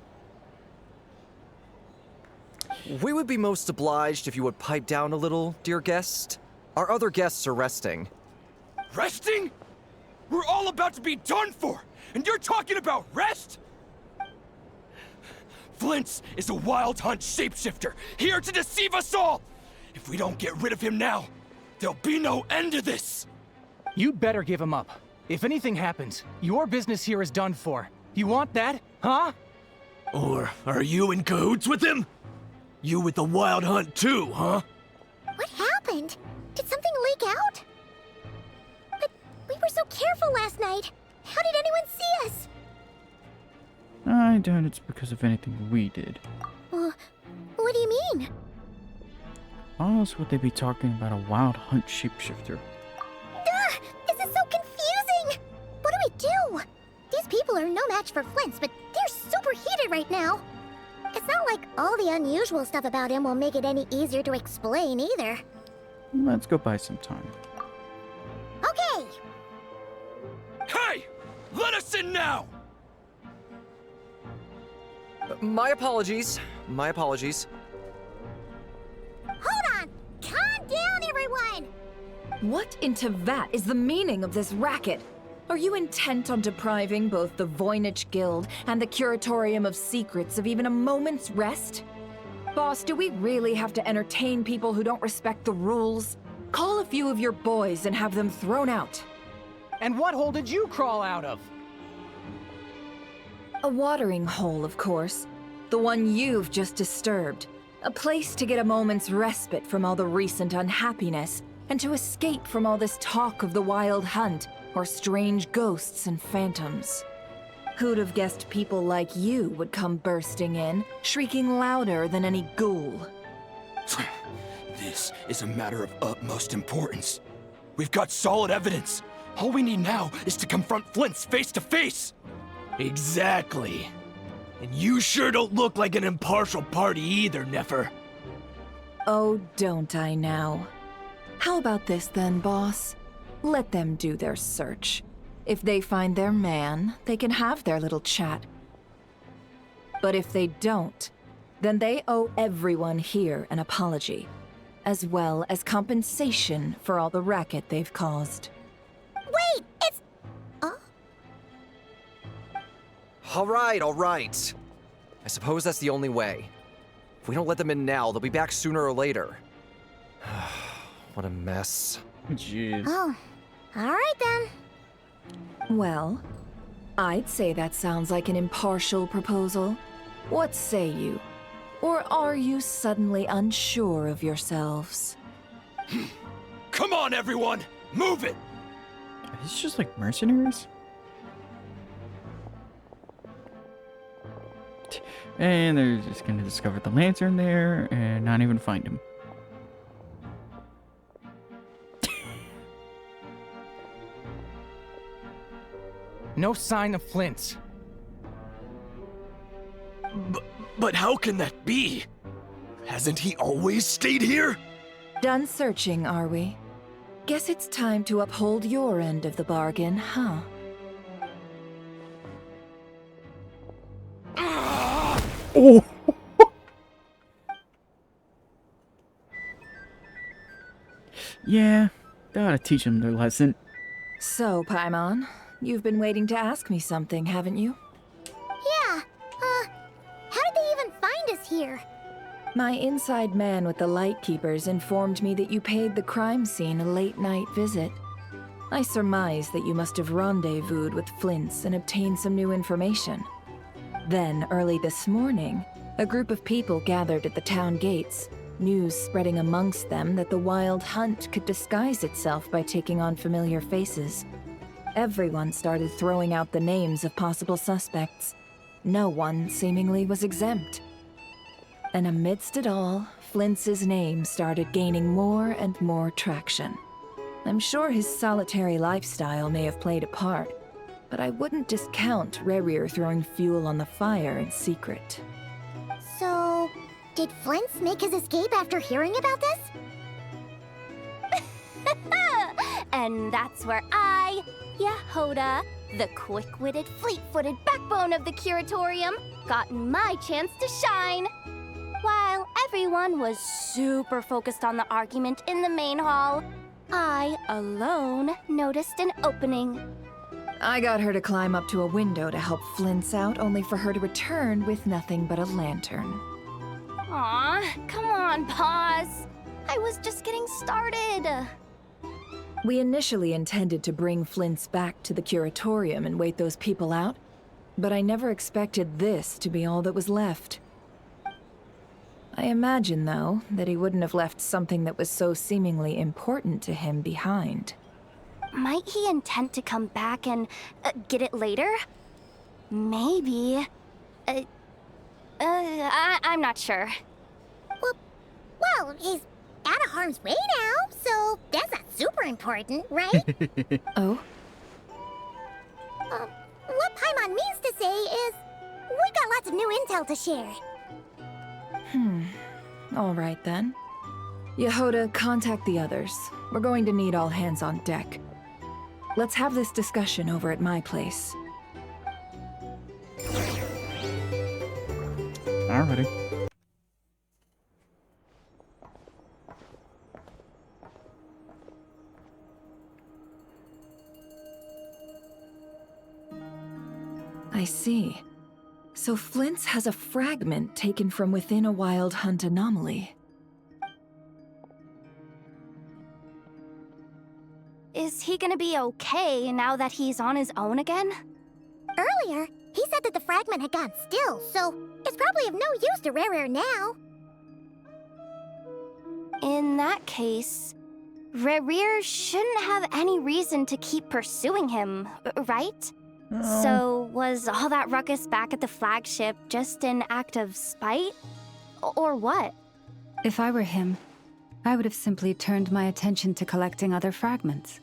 We would be most obliged if you would pipe down a little, dear guest. Our other guests are resting. Resting? We're all about to be done for, and you're talking about rest? Flint's is a Wild Hunt shapeshifter, here to deceive us all! If we don't get rid of him now, there'll be no end to this! You'd better give him up. If anything happens, your business here is done for. You want that, huh? Or are you in cahoots with him? You with the Wild Hunt too, huh? What happened? Did something leak out? But we were so careful last night. How did anyone see us? I doubt it's because of anything we did. What do you mean? Why else would they be talking about a Wild Hunt shapeshifter? This is so confusing! What do? These people are no match for Flint's, but they're super heated right now. It's not like all the unusual stuff about him will make it any easier to explain either. Let's go buy some time. Okay! Hey! Let us in now! My apologies. My apologies. Hold on! Calm down, everyone! What in Tevat is the meaning of this racket? Are you intent on depriving both the Voynich Guild and the Curatorium of Secrets of even a moment's rest? Boss, do we really have to entertain people who don't respect the rules? Call a few of your boys and have them thrown out. And what hole did you crawl out of? A watering hole, of course. The one you've just disturbed. A place to get a moment's respite from all the recent unhappiness, and to escape from all this talk of the Wild Hunt, or strange ghosts and phantoms. Who'd have guessed people like you would come bursting in, shrieking louder than any ghoul? This is a matter of utmost importance. We've got solid evidence. All we need now is to confront Flint's face to face. Exactly. And you sure don't look like an impartial party either, Nefer. Oh, don't I now? How about this then, boss? Let them do their search. If they find their man, they can have their little chat. But if they don't, then they owe everyone here an apology, as well as compensation for all the racket they've caused. Wait! It's... All right. I suppose that's the only way. If we don't let them in now, they'll be back sooner or later. What a mess. Jeez. Oh, alright then. Well, I'd say that sounds like an impartial proposal. What say you? Or are you suddenly unsure of yourselves? Come on, everyone! Move it! Are these just like mercenaries? And they're just gonna discover the lantern there and not even find him. No sign of Flint. But how can that be? Hasn't he always stayed here? Done searching, are we? Guess it's time to uphold your end of the bargain, huh? Oh! Yeah, gotta teach them their lesson. So, Paimon, you've been waiting to ask me something, haven't you? Yeah, how did they even find us here? My inside man with the Lightkeepers informed me that you paid the crime scene a late-night visit. I surmise that you must have rendezvoused with Flint's and obtained some new information. Then, early this morning, a group of people gathered at the town gates, news spreading amongst them that the Wild Hunt could disguise itself by taking on familiar faces. Everyone started throwing out the names of possible suspects. No one seemingly was exempt. And amidst it all, Flint's name started gaining more and more traction. I'm sure his solitary lifestyle may have played a part, but I wouldn't discount Rerir throwing fuel on the fire in secret. So, did Flint make his escape after hearing about this? And that's where I, Yehoda, the quick-witted, fleet-footed backbone of the Curatorium, got my chance to shine. While everyone was super focused on the argument in the main hall, I alone noticed an opening. I got her to climb up to a window to help Flint's out, only for her to return with nothing but a lantern. Aw, come on, pause. I was just getting started. We initially intended to bring Flint's back to the Curatorium and wait those people out, but I never expected this to be all that was left. I imagine, though, that he wouldn't have left something that was so seemingly important to him behind. Might he intend to come back and get it later? Maybe. I'm not sure. Well, he's out of harm's way now, so that's not super important, right? Oh? What Paimon means to say is, we got lots of new intel to share. All right then. Yehoda, contact the others. We're going to need all hands on deck. Let's have this discussion over at my place. Alrighty. I see. So Flint's has a fragment taken from within a Wild Hunt anomaly. Is he gonna be okay now that he's on his own again? Earlier, he said that the fragment had gone still, so it's probably of no use to Rare now. In that case, Rerir shouldn't have any reason to keep pursuing him, right? So, was all that ruckus back at the flagship just an act of spite? Or what? If I were him, I would have simply turned my attention to collecting other fragments.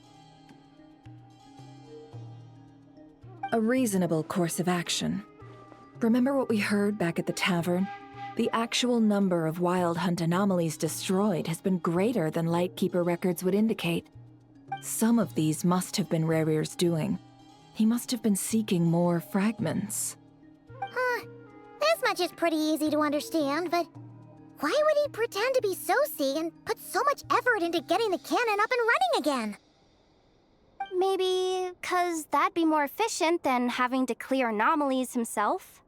A reasonable course of action. Remember what we heard back at the tavern? The actual number of Wild Hunt anomalies destroyed has been greater than Lightkeeper records would indicate. Some of these must have been Rerir's doing. He must have been seeking more fragments. This much is pretty easy to understand, but why would he pretend to be Sosi and put so much effort into getting the cannon up and running again? Maybe 'cause that'd be more efficient than having to clear anomalies himself?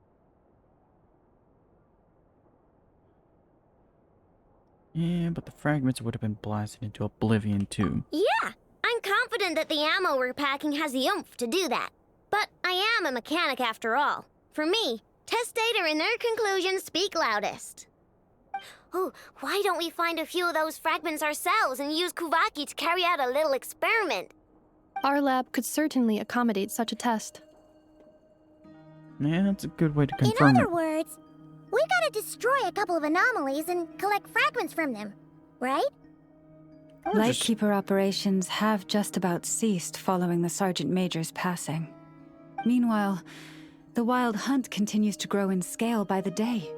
Yeah, but the fragments would have been blasted into oblivion too. Yeah, I'm confident that the ammo we're packing has the oomph to do that. But I am a mechanic after all. For me, test data and their conclusions speak loudest. Oh, why don't we find a few of those fragments ourselves and use Kuvaki to carry out a little experiment? Our lab could certainly accommodate such a test. Yeah, that's a good way to In confirm other it. words, we gotta destroy a couple of anomalies and collect fragments from them, right? Lightkeeper operations have just about ceased following the Sergeant Major's passing. Meanwhile, the Wild Hunt continues to grow in scale by the day.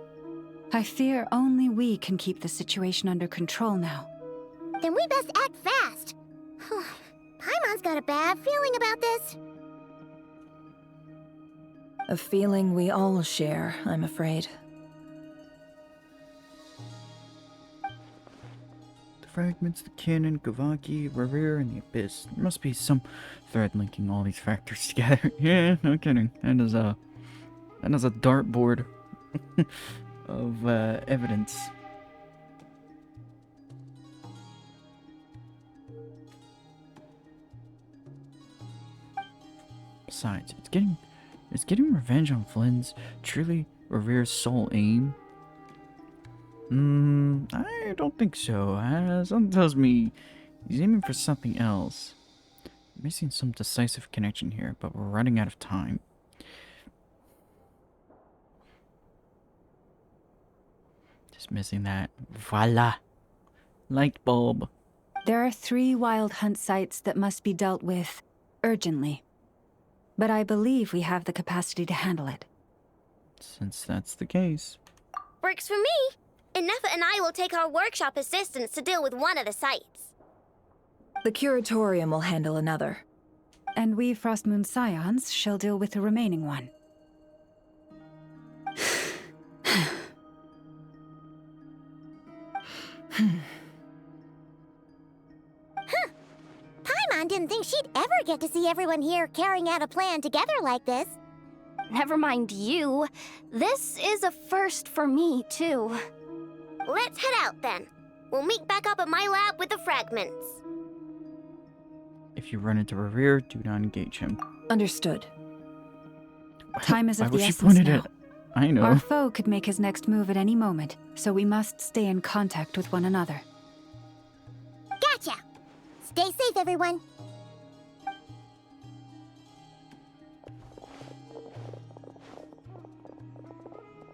I fear only we can keep the situation under control now. Then we best act fast. Paimon's got a bad feeling about this. A feeling we all share, I'm afraid. The fragments, the cannon, Kavaki, Rerir, and the Abyss. There must be some thread linking all these factors together. Yeah, no kidding. That is a dartboard of evidence. Besides, it's getting revenge on Flynn's truly Rerir's sole aim. I don't think so. Something tells me he's aiming for something else. Missing some decisive connection here, but we're running out of time. Just missing that. Voila! Light bulb. There are 3 Wild Hunt sites that must be dealt with urgently. But I believe we have the capacity to handle it. Since that's the case. Works for me. Nefa and I will take our workshop assistants to deal with one of the sites. The Curatorium will handle another. And we Frostmoon Scions shall deal with the remaining one. Paimon didn't think she'd ever get to see everyone here carrying out a plan together like this. Never mind you. This is a first for me, too. Let's head out then. We'll meet back up at my lab with the fragments. If you run into Rerir, do not engage him. Understood. Time is of the Why was she essence pointed now. at? I know. Our foe could make his next move at any moment, so we must stay in contact with one another. Gotcha! Stay safe, everyone.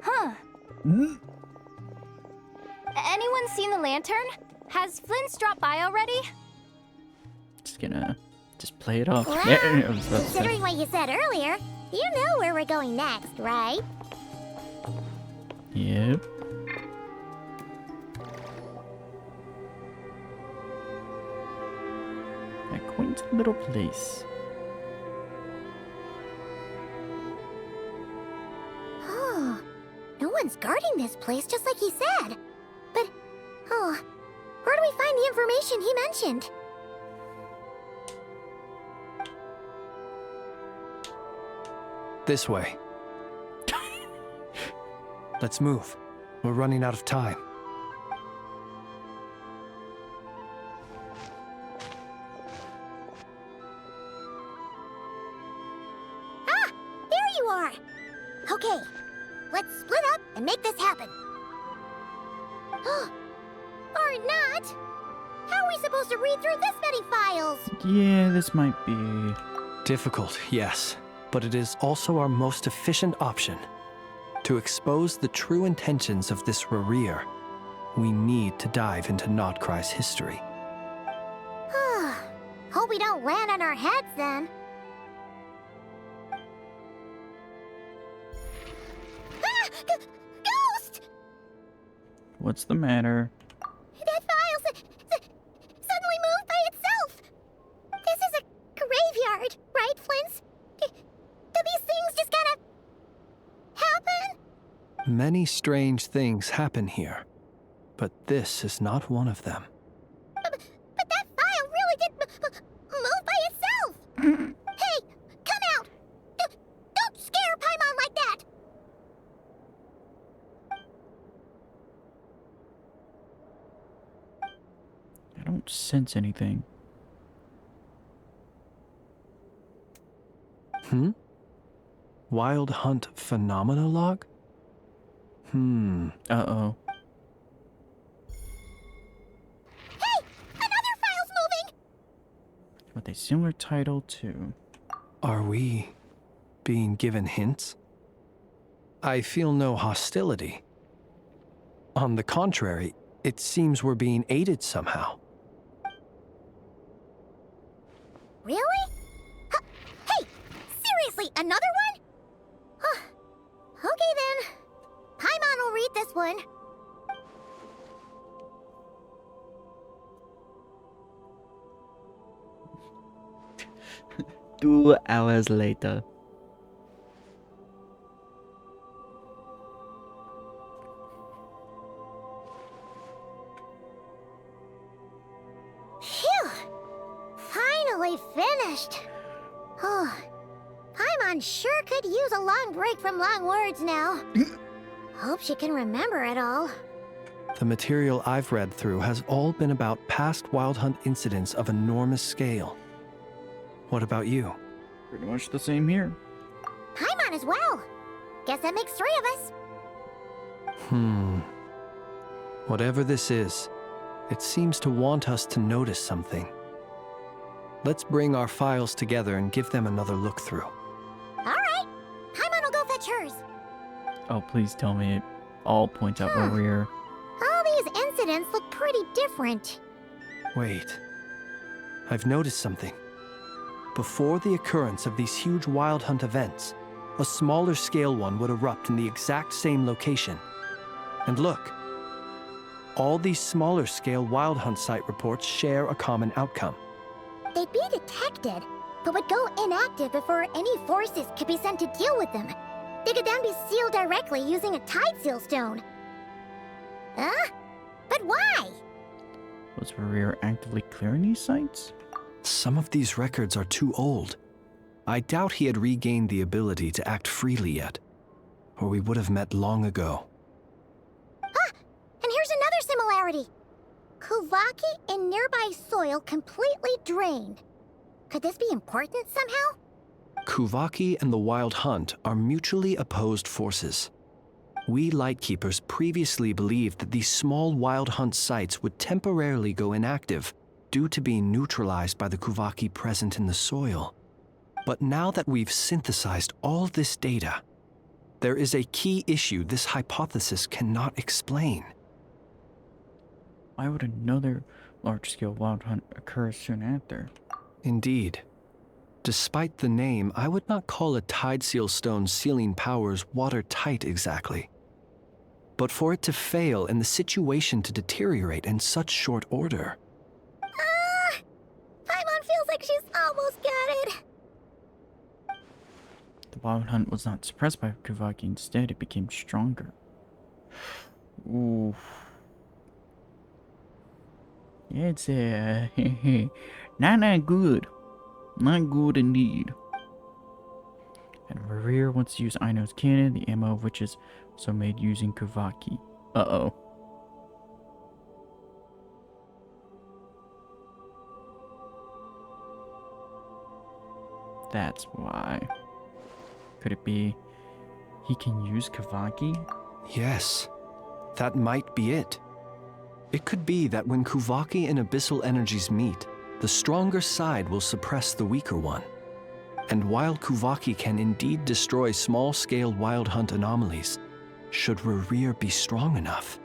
Huh. Anyone seen the lantern? Has Flint's dropped by already? Just gonna play it off. Well, Yeah, I was about to say. considering what you said earlier, you know where we're going next, right? Yep. A quaint little place. Oh, no one's guarding this place just like he said. But, oh, where do we find the information he mentioned? This way. Let's move. We're running out of time. Ah! There you are! Okay, let's split up and make this happen. Or not! How are we supposed to read through this many files? Yeah, this might be... Difficult, yes. But it is also our most efficient option. To expose the true intentions of this Rereer, we need to dive into Notcry's history. Hope we don't land on our heads then. Ah! Ghost! What's the matter? That file suddenly moved by itself. This is a graveyard, right, Flint? Do these things just kind of happen? Many strange things happen here, but this is not one of them. But that file really did move by itself. Hey, come out! Don't scare Paimon like that! I don't sense anything. Wild Hunt Phenomena Log? Uh-oh. Hey! Another file's moving! With a similar title to... Are we being given hints? I feel no hostility. On the contrary, it seems we're being aided somehow. Really? Hey! Seriously, another one? Okay then. Paimon will read this one. Two hours later. Phew! Finally finished. Oh, Paimon sure could use a long break from long words now. Hope she can remember it all. The material I've read through has all been about past Wild Hunt incidents of enormous scale. What about you? Pretty much the same here. Paimon as well. Guess that makes 3 of us. Whatever this is, it seems to want us to notice something. Let's bring our files together and give them another look through. Alright. Paimon will go fetch hers. Oh, please tell me it all points out Rereer. All these incidents look pretty different. Wait. I've noticed something. Before the occurrence of these huge Wild Hunt events, a smaller scale one would erupt in the exact same location. And look. All these smaller scale Wild Hunt site reports share a common outcome. They'd be detected, but would go inactive before any forces could be sent to deal with them. They could then be sealed directly using a tide seal stone. Huh? But why? Was Rereer actively clearing these sites? Some of these records are too old. I doubt he had regained the ability to act freely yet, or we would have met long ago. Ah! And here's another similarity. Kuvaki in nearby soil completely drained. Could this be important somehow? Kuvaki and the Wild Hunt are mutually opposed forces. We Lightkeepers previously believed that these small Wild Hunt sites would temporarily go inactive due to being neutralized by the Kuvaki present in the soil. But now that we've synthesized all this data, there is a key issue this hypothesis cannot explain. Why would another large-scale Wild Hunt occur soon after? Indeed. Despite the name, I would not call a tide seal stone's sealing powers watertight exactly. But for it to fail and the situation to deteriorate in such short order... Paimon feels almost got it. The Wild Hunt was not suppressed by Kavaki. Instead, it became stronger. Ooh. It's not good. Not good indeed. And Reverie wants to use Aino's cannon, the ammo of which is also made using Kavaki. Uh-oh. That's why. Could it be he can use Kavaki? Yes, that might be it. It could be that when Kuvaki and Abyssal energies meet, the stronger side will suppress the weaker one. And while Kuvaki can indeed destroy small-scale Wild Hunt anomalies, should Reverie be strong enough,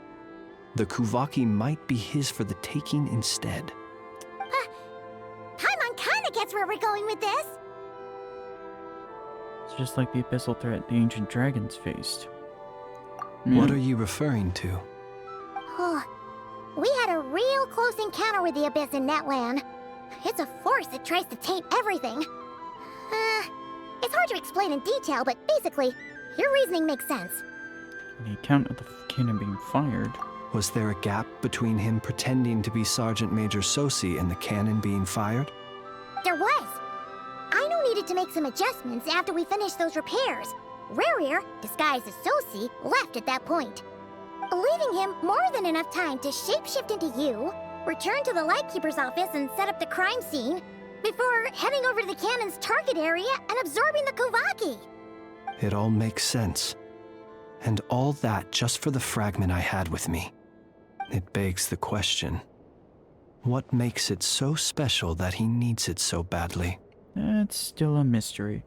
the Kuvaki might be his for the taking instead. Paimon kinda gets where we're going with this. It's just like the abyssal threat the ancient dragons faced. What are you referring to? Oh, we had a real close encounter with the Abyss in Netland. It's a force that tries to taint everything. It's hard to explain in detail, but basically, your reasoning makes sense. The account of the cannon being fired. Was there a gap between him pretending to be Sergeant Major Sosi and the cannon being fired? There was. Aino needed to make some adjustments after we finished those repairs. Rerir, disguised as Sosi, left at that point, leaving him more than enough time to shapeshift into you, return to the Lightkeeper's office and set up the crime scene, before heading over to the cannon's target area and absorbing the Kuvaki. It all makes sense. And all that just for the fragment I had with me. It begs the question, what makes it so special that he needs it so badly? That's still a mystery.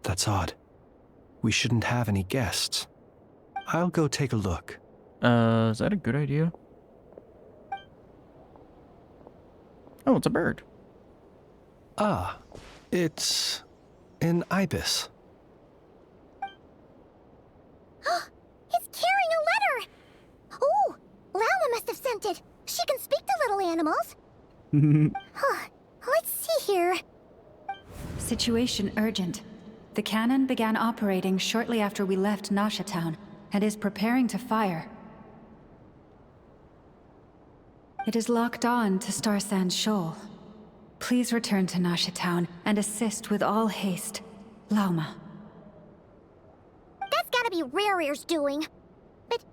That's odd. We shouldn't have any guests. I'll go take a look. Is that a good idea? Oh, it's a bird. Ah, it's an ibis. It's carrying a letter! Oh, Lauma must have sent it. She can speak to little animals. Let's see here. Situation urgent. The cannon began operating shortly after we left Nasha Town and is preparing to fire. It is locked on to Star Sand Shoal. Please return to Nasha Town and assist with all haste. Lauma. That's gotta be Rerir's doing. But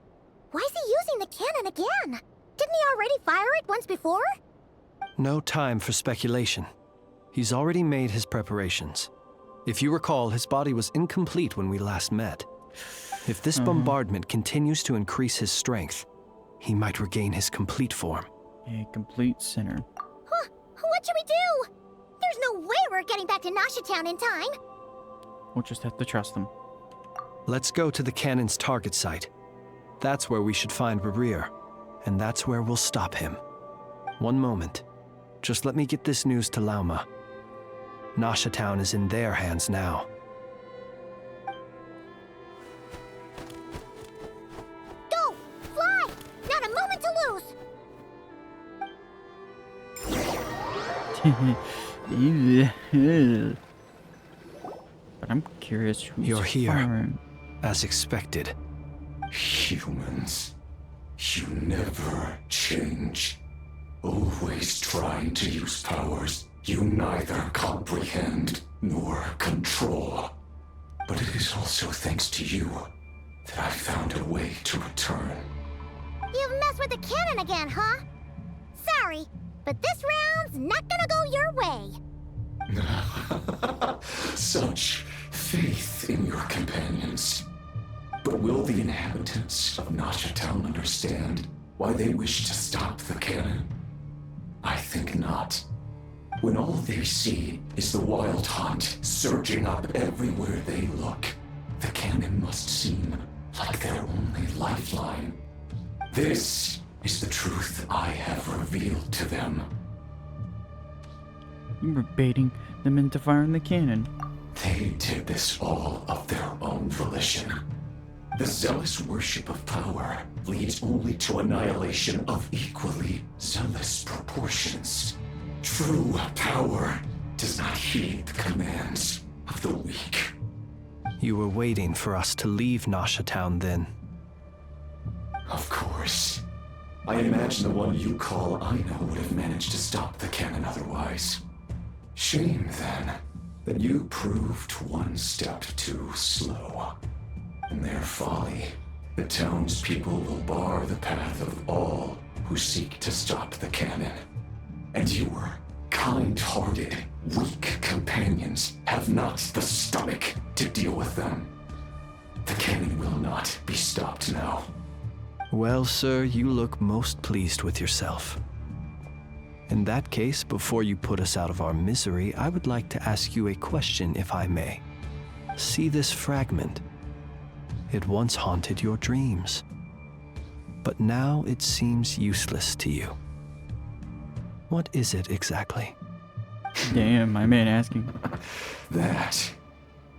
why is he using the cannon again? Didn't he already fire it once before? No time for speculation. He's already made his preparations. If you recall, his body was incomplete when we last met. If this bombardment continues to increase his strength, he might regain his complete form. A complete sinner. What should we do? There's no way we're getting back to Nasha Town in time. We'll just have to trust them. Let's go to the cannon's target site. That's where we should find Rerir, and that's where we'll stop him. One moment. Just let me get this news to Lauma. Nasha Town is in their hands now. Go! Fly! Not a moment to lose! But I'm curious who's You're here, firing. as expected. Humans, you never change. Always trying to use powers you neither comprehend nor control. But it is also thanks to you that I found a way to return. You've messed with the cannon again, huh? Sorry, but this round's not gonna go your way. Such faith in your companions. But will the inhabitants of Nasha Town understand why they wish to stop the cannon? I think not. When all they see is the Wild Hunt surging up everywhere they look, the cannon must seem like their only lifeline. This is the truth I have revealed to them. You were baiting them into firing the cannon. They did this all of their own volition. The zealous worship of power leads only to annihilation of equally zealous proportions. True power does not heed the commands of the weak. You were waiting for us to leave Nasha Town then. Of course. I imagine the one you call Aina would have managed to stop the cannon otherwise. Shame, then, that you proved one step too slow. In their folly, the townspeople will bar the path of all who seek to stop the cannon. And your kind-hearted, weak companions have not the stomach to deal with them. The cannon will not be stopped now. Well, sir, you look most pleased with yourself. In that case, before you put us out of our misery, I would like to ask you a question, if I may. See this fragment? It once haunted your dreams, but now it seems useless to you. What is it exactly? Damn, my man asking. That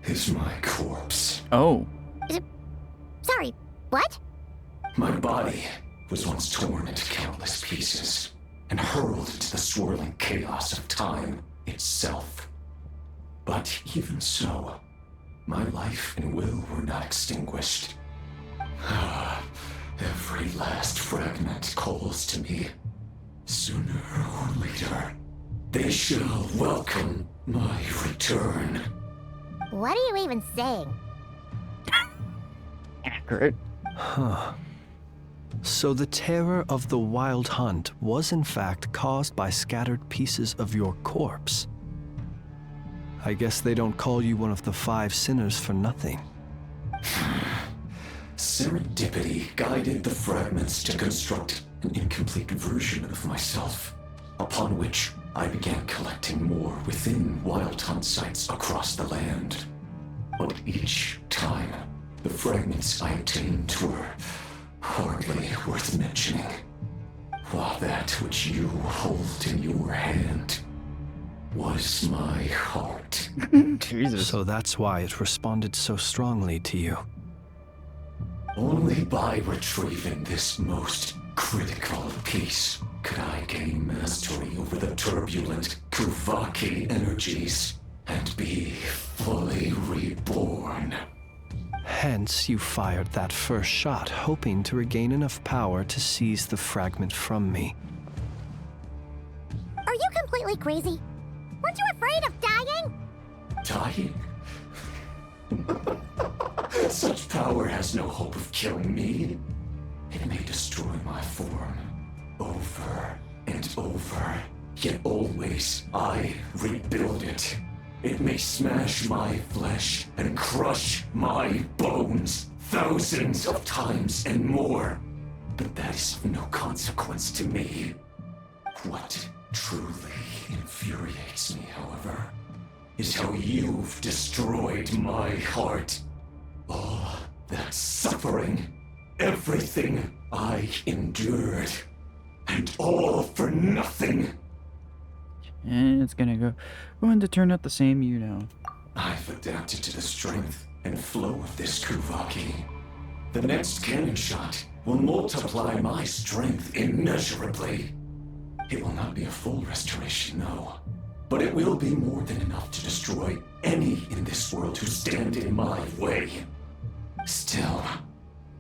is my corpse. Oh. Sorry, what? My body was once torn into countless pieces and hurled into the swirling chaos of time itself. But even so, my life and will were not extinguished. Every last fragment calls to me. Sooner or later, they shall welcome my return. What are you even saying? Accurate. Huh. So the terror of the Wild Hunt was in fact caused by scattered pieces of your corpse. I guess they don't call you one of the 5 sinners for nothing. Serendipity guided the fragments to construct an incomplete version of myself, upon which I began collecting more within Wild Hunt sites across the land. But each time, the fragments I obtained were hardly worth mentioning, while that which you hold in your hand was my heart. Jesus. So that's why it responded so strongly to you. Only by retrieving this most critical piece could I gain mastery over the turbulent Kuvaki energies and be fully reborn. Hence, you fired that first shot, hoping to regain enough power to seize the fragment from me. Are you completely crazy? Weren't you afraid of dying? Dying? Such power has no hope of killing me. It may destroy my form over and over, yet always I rebuild it. It may smash my flesh and crush my bones thousands of times and more, but that is of no consequence to me. What truly infuriates me, however, is how you've destroyed my heart. All that suffering, everything I endured, and all for nothing. And it's going to turn out the same, you know. I've adapted to the strength and flow of this Kuvaki. The next cannon shot will multiply my strength immeasurably. It will not be a full restoration, no. But it will be more than enough to destroy any in this world who stand in my way. Still,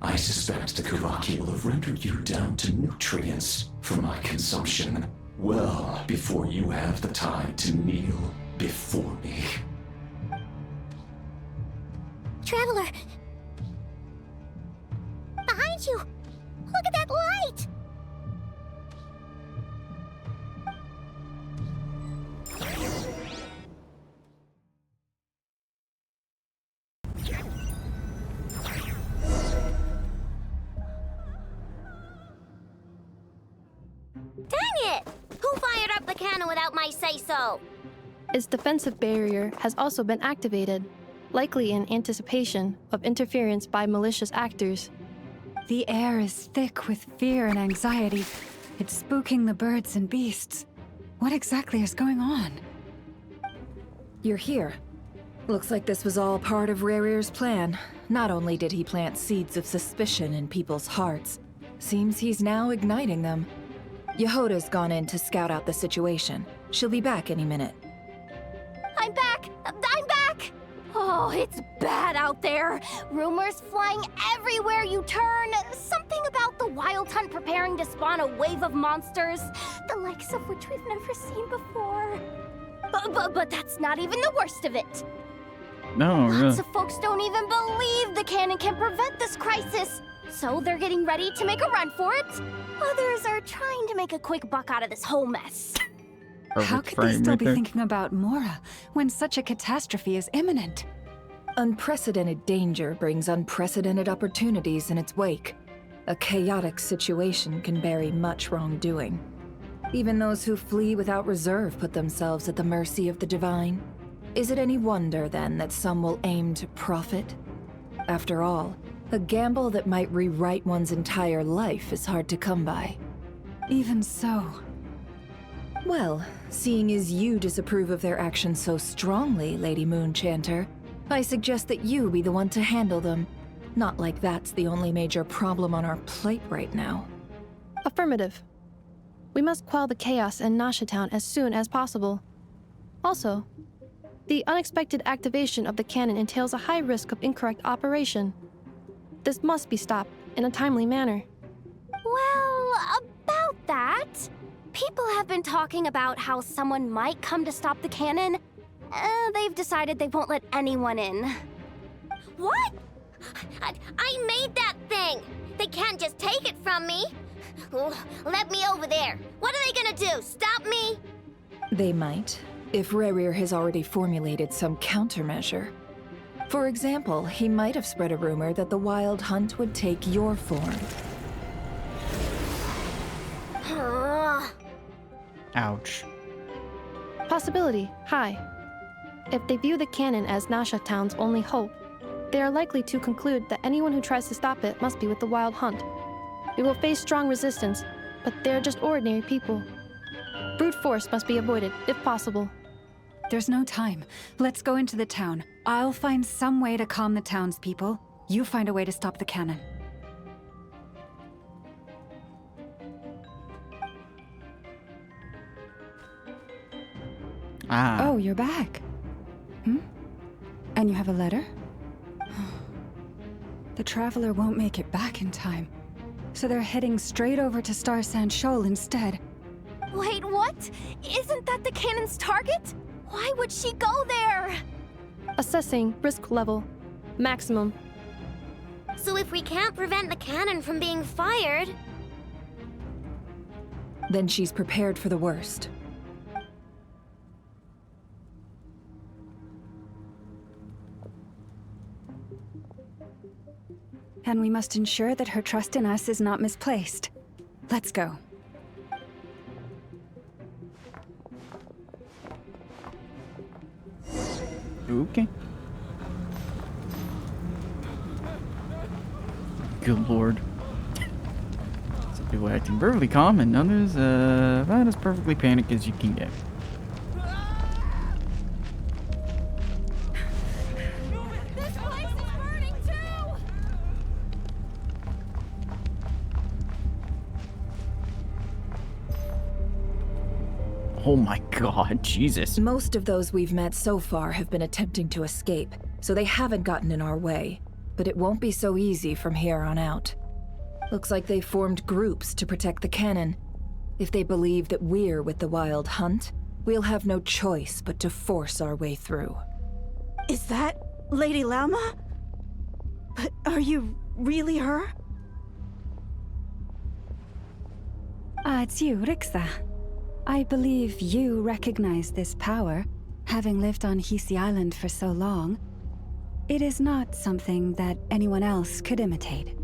I suspect the Kuvaki will have rendered you down to nutrients for my consumption well before you have the time to kneel before me. Traveler! Behind you! Look at that light! Dang it! Who fired up the cannon without my say-so? Its defensive barrier has also been activated, likely in anticipation of interference by malicious actors. The air is thick with fear and anxiety. It's spooking the birds and beasts. What exactly is going on? You're here. Looks like this was all part of Rarear's plan. Not only did he plant seeds of suspicion in people's hearts, seems he's now igniting them. Yehoda's gone in to scout out the situation. She'll be back any minute. I'm back! I'm back! Oh, it's bad out there. Rumors flying everywhere you turn. Something about the Wild Hunt preparing to spawn a wave of monsters, the likes of which we've never seen before. But that's not even the worst of it. No, really. Lots of folks don't even believe the cannon can prevent this crisis, so they're getting ready to make a run for it. Others are trying to make a quick buck out of this whole mess. How could they still be thinking about Mora when such a catastrophe is imminent? Unprecedented danger brings unprecedented opportunities in its wake. A chaotic situation can bury much wrongdoing. Even those who flee without reserve put themselves at the mercy of the divine. Is it any wonder, then, that some will aim to profit? After all, a gamble that might rewrite one's entire life is hard to come by. Even so. Well, seeing as you disapprove of their actions so strongly, Lady Moonchanter, I suggest that you be the one to handle them. Not like that's the only major problem on our plate right now. Affirmative. We must quell the chaos in Nasha Town as soon as possible. Also, the unexpected activation of the cannon entails a high risk of incorrect operation. This must be stopped in a timely manner. Well, about that, people have been talking about how someone might come to stop the cannon. They've decided they won't let anyone in. What? I made that thing! They can't just take it from me! Let me over there! What are they gonna do? Stop me? They might, if Rarear has already formulated some countermeasure. For example, he might have spread a rumor that the Wild Hunt would take your form. Ouch. Possibility high. If they view the cannon as Nasha Town's only hope, they are likely to conclude that anyone who tries to stop it must be with the Wild Hunt. We will face strong resistance, but they're just ordinary people. Brute force must be avoided, if possible. There's no time. Let's go into the town. I'll find some way to calm the townspeople. You find a way to stop the cannon. Ah. Oh, you're back. And you have a letter? The Traveler won't make it back in time. So they're heading straight over to Star Sand Shoal instead. Wait, what? Isn't that the cannon's target? Why would she go there? Assessing risk level. Maximum. So if we can't prevent the cannon from being fired... Then she's prepared for the worst. And we must ensure that her trust in us is not misplaced. Let's go. Okay. Good lord. Some people acting perfectly calm and others about as perfectly panicked as you can get. Oh my god, Jesus. Most of those we've met so far have been attempting to escape, so they haven't gotten in our way. But it won't be so easy from here on out. Looks like they formed groups to protect the cannon. If they believe that we're with the Wild Hunt, we'll have no choice but to force our way through. Is that Lady Lauma? But are you really her? It's you, Rixa. I believe you recognize this power, having lived on Hisi Island for so long. It is not something that anyone else could imitate.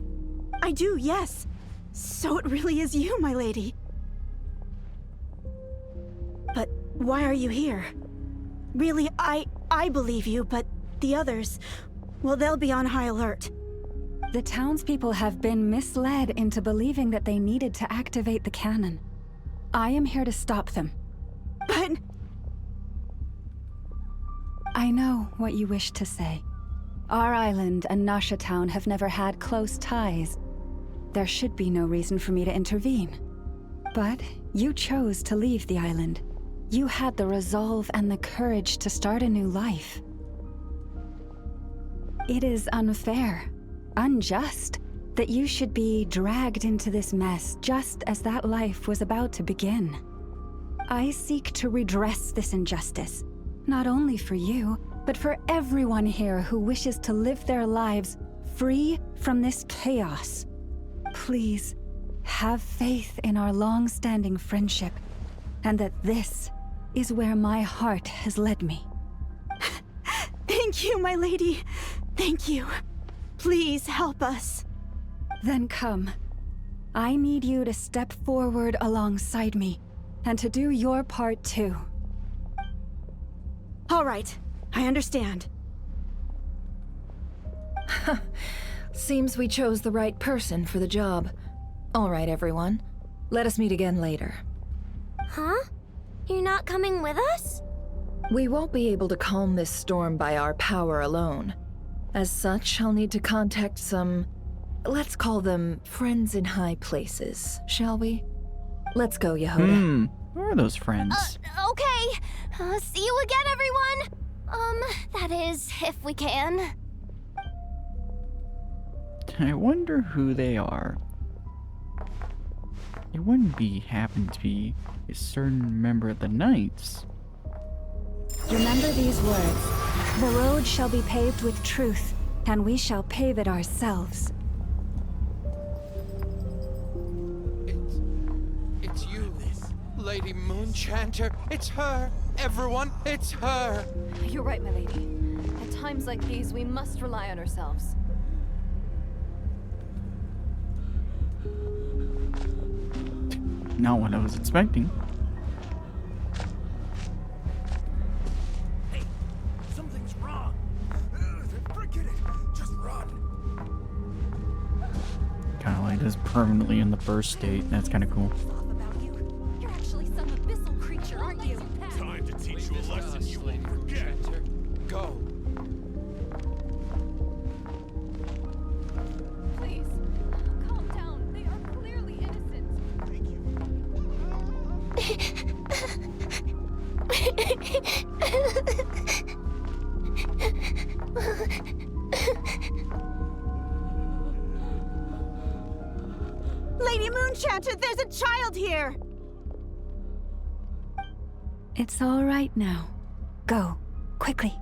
I do, yes. So it really is you, my lady. But why are you here? Really, I believe you, but the others, well, they'll be on high alert. The townspeople have been misled into believing that they needed to activate the cannon. I am here to stop them. But... I I know what you wish to say. Our island and Nasha Town have never had close ties. There should be no reason for me to intervene. But you chose to leave the island. You had the resolve and the courage to start a new life. It is unfair, unjust, that you should be dragged into this mess just as that life was about to begin. I seek to redress this injustice, not only for you, but for everyone here who wishes to live their lives free from this chaos. Please, have faith in our long-standing friendship, and that this is where my heart has led me. Thank you, my lady. Thank you. Please help us. Then come. I need you to step forward alongside me, and to do your part too. All right, I understand. Seems we chose the right person for the job. All right, everyone. Let us meet again later. Huh? You're not coming with us? We won't be able to calm this storm by our power alone. As such, I'll need to contact some... let's call them friends in high places, shall we? Let's go, Yehoda. Who are those friends? Okay. See you again, everyone. That is, if we can. I wonder who they are. It wouldn't happen to be a certain member of the Knights. Remember these words. The road shall be paved with truth, and we shall pave it ourselves. It's you, Lady Moonchanter. It's her. Everyone, it's her. You're right, my lady. At times like these, we must rely on ourselves. Not what I was expecting. Hey, something's wrong. Forget it. Just run. Kind of like this permanently in the burst state. That's kind of cool. You're actually some abyssal creature, aren't you? Time to teach you a lesson you won't forget. Go. Please, calm down. They are clearly innocent. Lady Moonchanter, there's a child here! It's all right now. Go, quickly.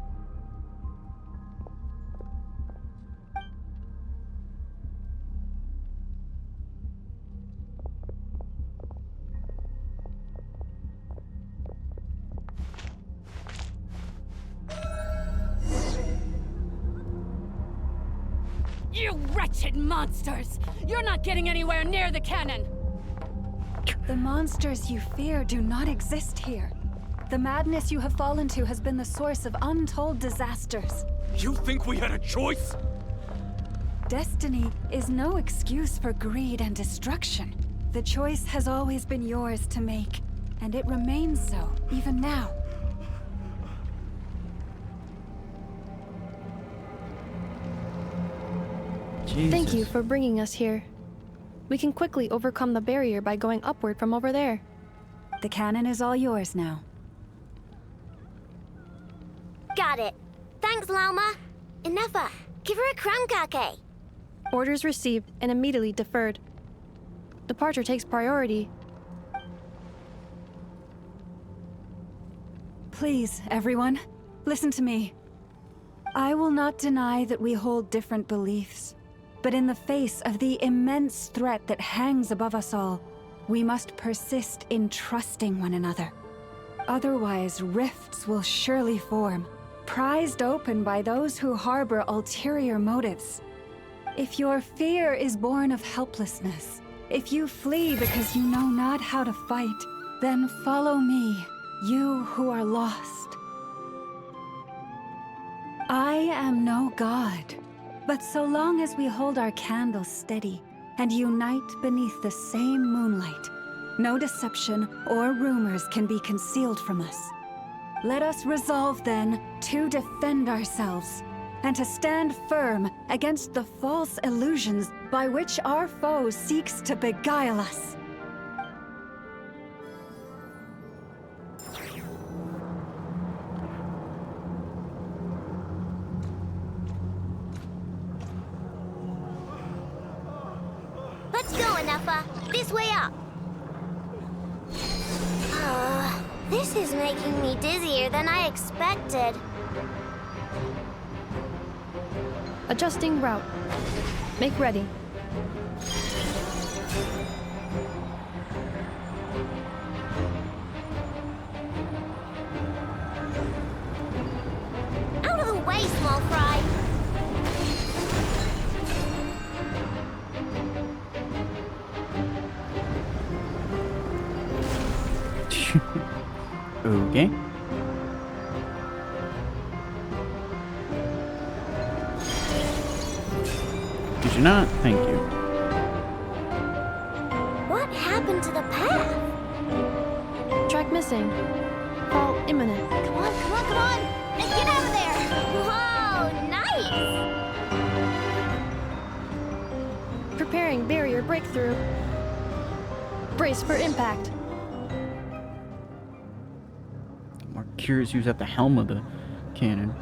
You wretched monsters! You're not getting anywhere near the cannon! The monsters you fear do not exist here. The madness you have fallen to has been the source of untold disasters. You think we had a choice? Destiny is no excuse for greed and destruction. The choice has always been yours to make, and it remains so, even now. Jesus. Thank you for bringing us here. We can quickly overcome the barrier by going upward from over there. The cannon is all yours now. Got it. Thanks, Lauma. Inefa, give her a crankake. Orders received and immediately deferred. Departure takes priority. Please, everyone, listen to me. I will not deny that we hold different beliefs, but in the face of the immense threat that hangs above us all, we must persist in trusting one another. Otherwise, rifts will surely form, prized open by those who harbor ulterior motives. If your fear is born of helplessness, if you flee because you know not how to fight, then follow me, you who are lost. I am no god, but so long as we hold our candles steady and unite beneath the same moonlight, no deception or rumors can be concealed from us. Let us resolve then to defend ourselves and to stand firm against the false illusions by which our foe seeks to beguile us. Let's go, Anafa. This way up. This is making me dizzier than I expected. Adjusting route. Make ready. Out of the way, small fry. Okay. Did you not? Thank you. What happened to the path? Track missing. Fall imminent. Come on, come on, come on! And get out of there! Whoa, nice! Preparing barrier breakthrough. Brace for impact. More curious who's at the helm of the cannon.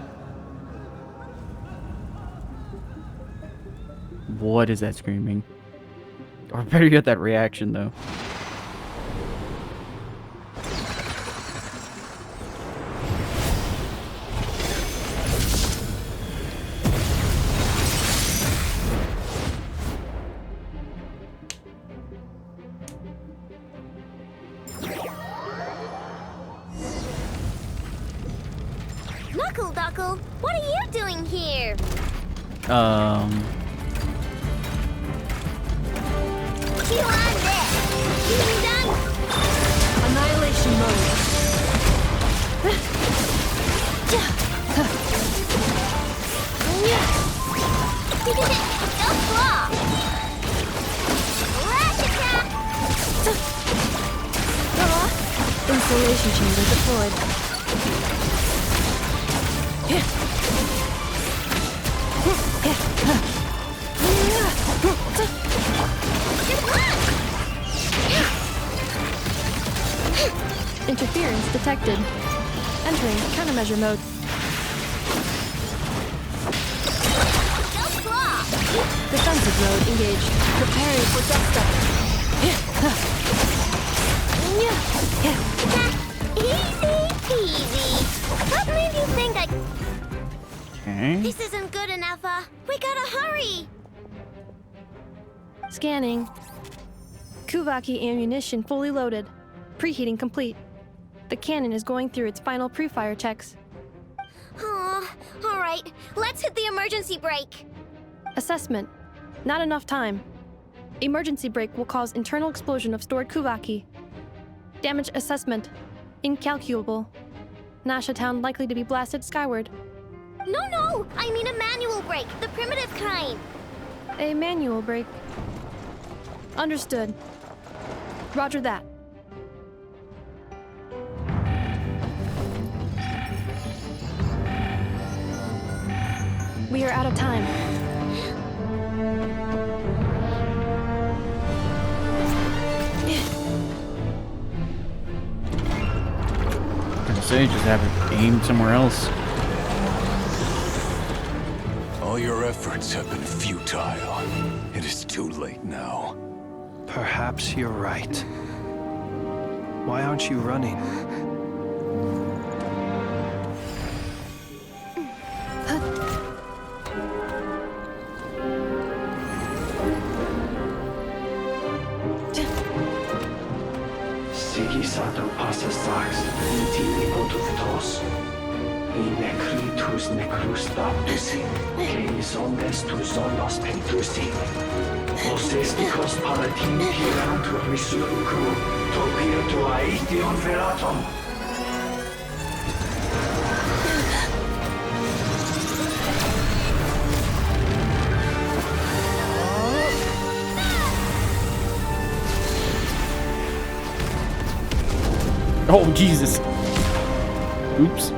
What is that screaming? Or better get that reaction though. Knuckle, what are you doing here? You on this? You done? Annihilation mode. Don't flop. Lash attack. Insulation chamber deployed. Interference detected. Entering countermeasure mode. Defensive mode engaged. Preparing for dust-up. Easy peasy. What made you think I... Okay. This isn't good enough, we gotta hurry! Scanning. Kuvaki ammunition fully loaded. Preheating complete. The cannon is going through its final pre-fire checks. Alright, let's hit the emergency brake. Assessment. Not enough time. Emergency brake will cause internal explosion of stored Kuvaki. Damage assessment. Incalculable. Nasha Town likely to be blasted skyward. No! I mean a manual brake, the primitive kind. A manual brake. Understood. Roger that. We are out of time. I say just have it aimed somewhere else. All your efforts have been futile. It is too late now. Perhaps you're right. Why aren't you running? Sigisato passa sax, intimi potutos. Inekritus necrus baptisi, que ondes tu zonos pentusi. Osestikos palatin pirantur misuruku, topia tua ition veraton. Oh, Jesus. Oops.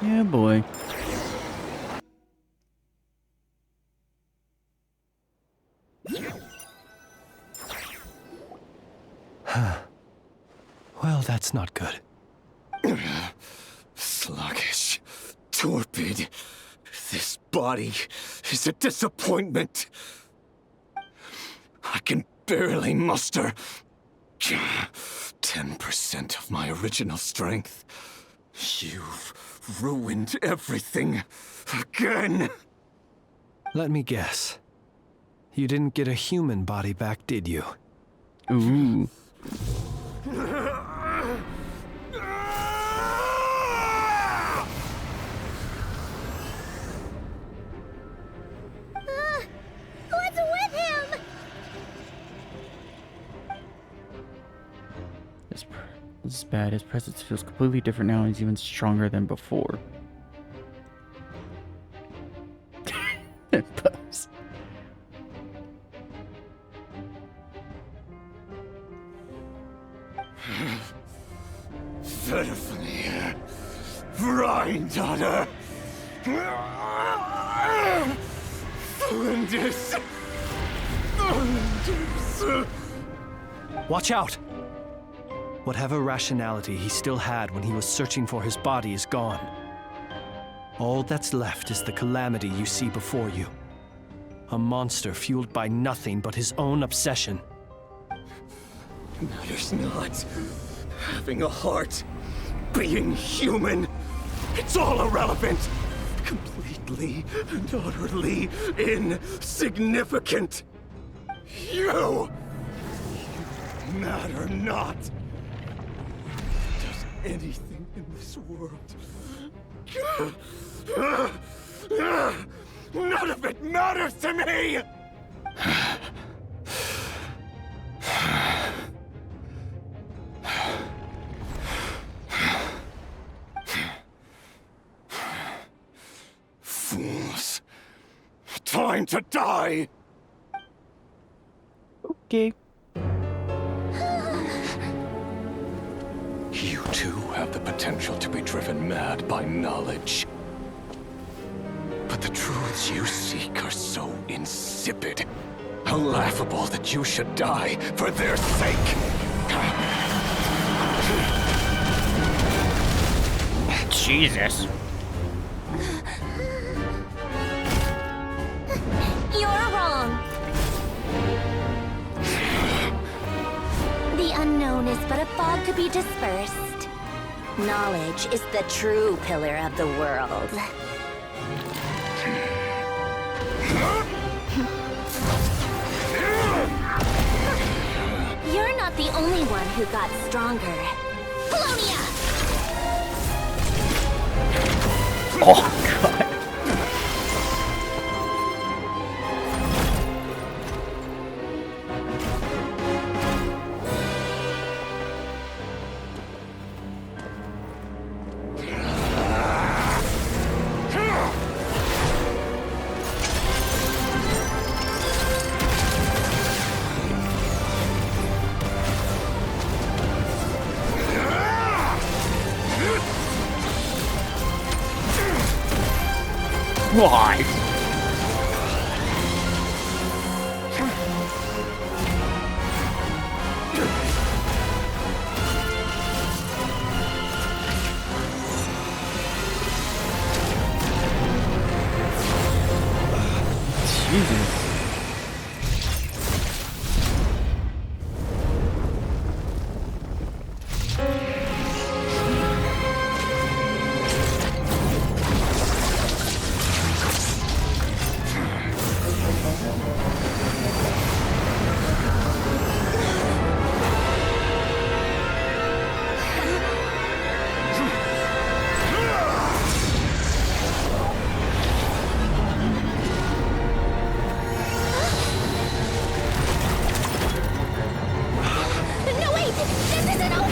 Yeah, boy. Well, that's not good. Sluggish. Torpid. This body is a disappointment. I can barely muster 10% of my original strength. You've ruined everything again. Let me guess. You didn't get a human body back, did you? Ooh. What's with him? This is bad. His presence feels completely different now. He's even stronger than before. Pose. Pitifully, Granddaughter. Flinders. Watch out! Whatever rationality he still had when he was searching for his body is gone. All that's left is the calamity you see before you. A monster fueled by nothing but his own obsession. Matters not. Having a heart. Being human. It's all irrelevant. Completely and utterly insignificant. You matter not. Does anything in this world. None of it matters to me! Fools. Time to die! Okay. You too have the potential to be driven mad by knowledge. But the truths you seek are so insipid, how laughable that you should die for their sake. Jesus. You're wrong. The unknown is but a fog to be dispersed. Knowledge is the true pillar of the world. You're not the only one who got stronger. Polonia! Oh, God. Why? Jesus. No, wait! This isn't over!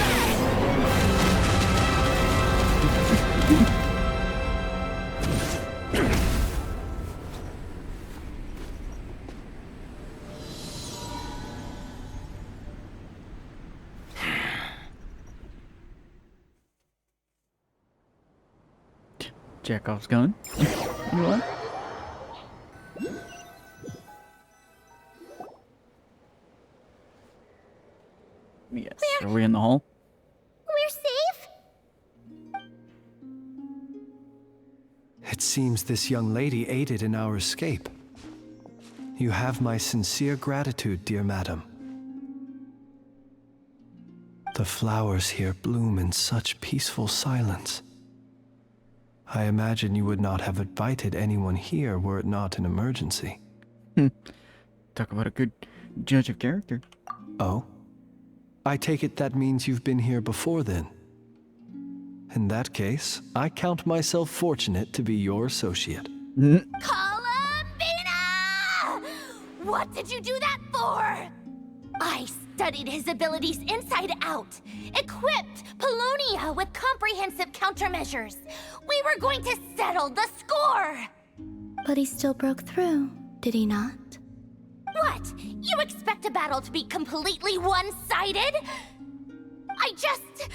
Chekhov's gun. What? Yes. Are we in the hall? We're safe? It seems this young lady aided in our escape. You have my sincere gratitude, dear madam. The flowers here bloom in such peaceful silence. I imagine you would not have invited anyone here were it not an emergency. Talk about a good judge of character. Oh? I take it that means you've been here before then. In that case, I count myself fortunate to be your associate. Columbina! What did you do that for? I studied his abilities inside out, equipped Polonia with comprehensive countermeasures. We were going to settle the score! But he still broke through, did he not? What? You expect a battle to be completely one-sided? I just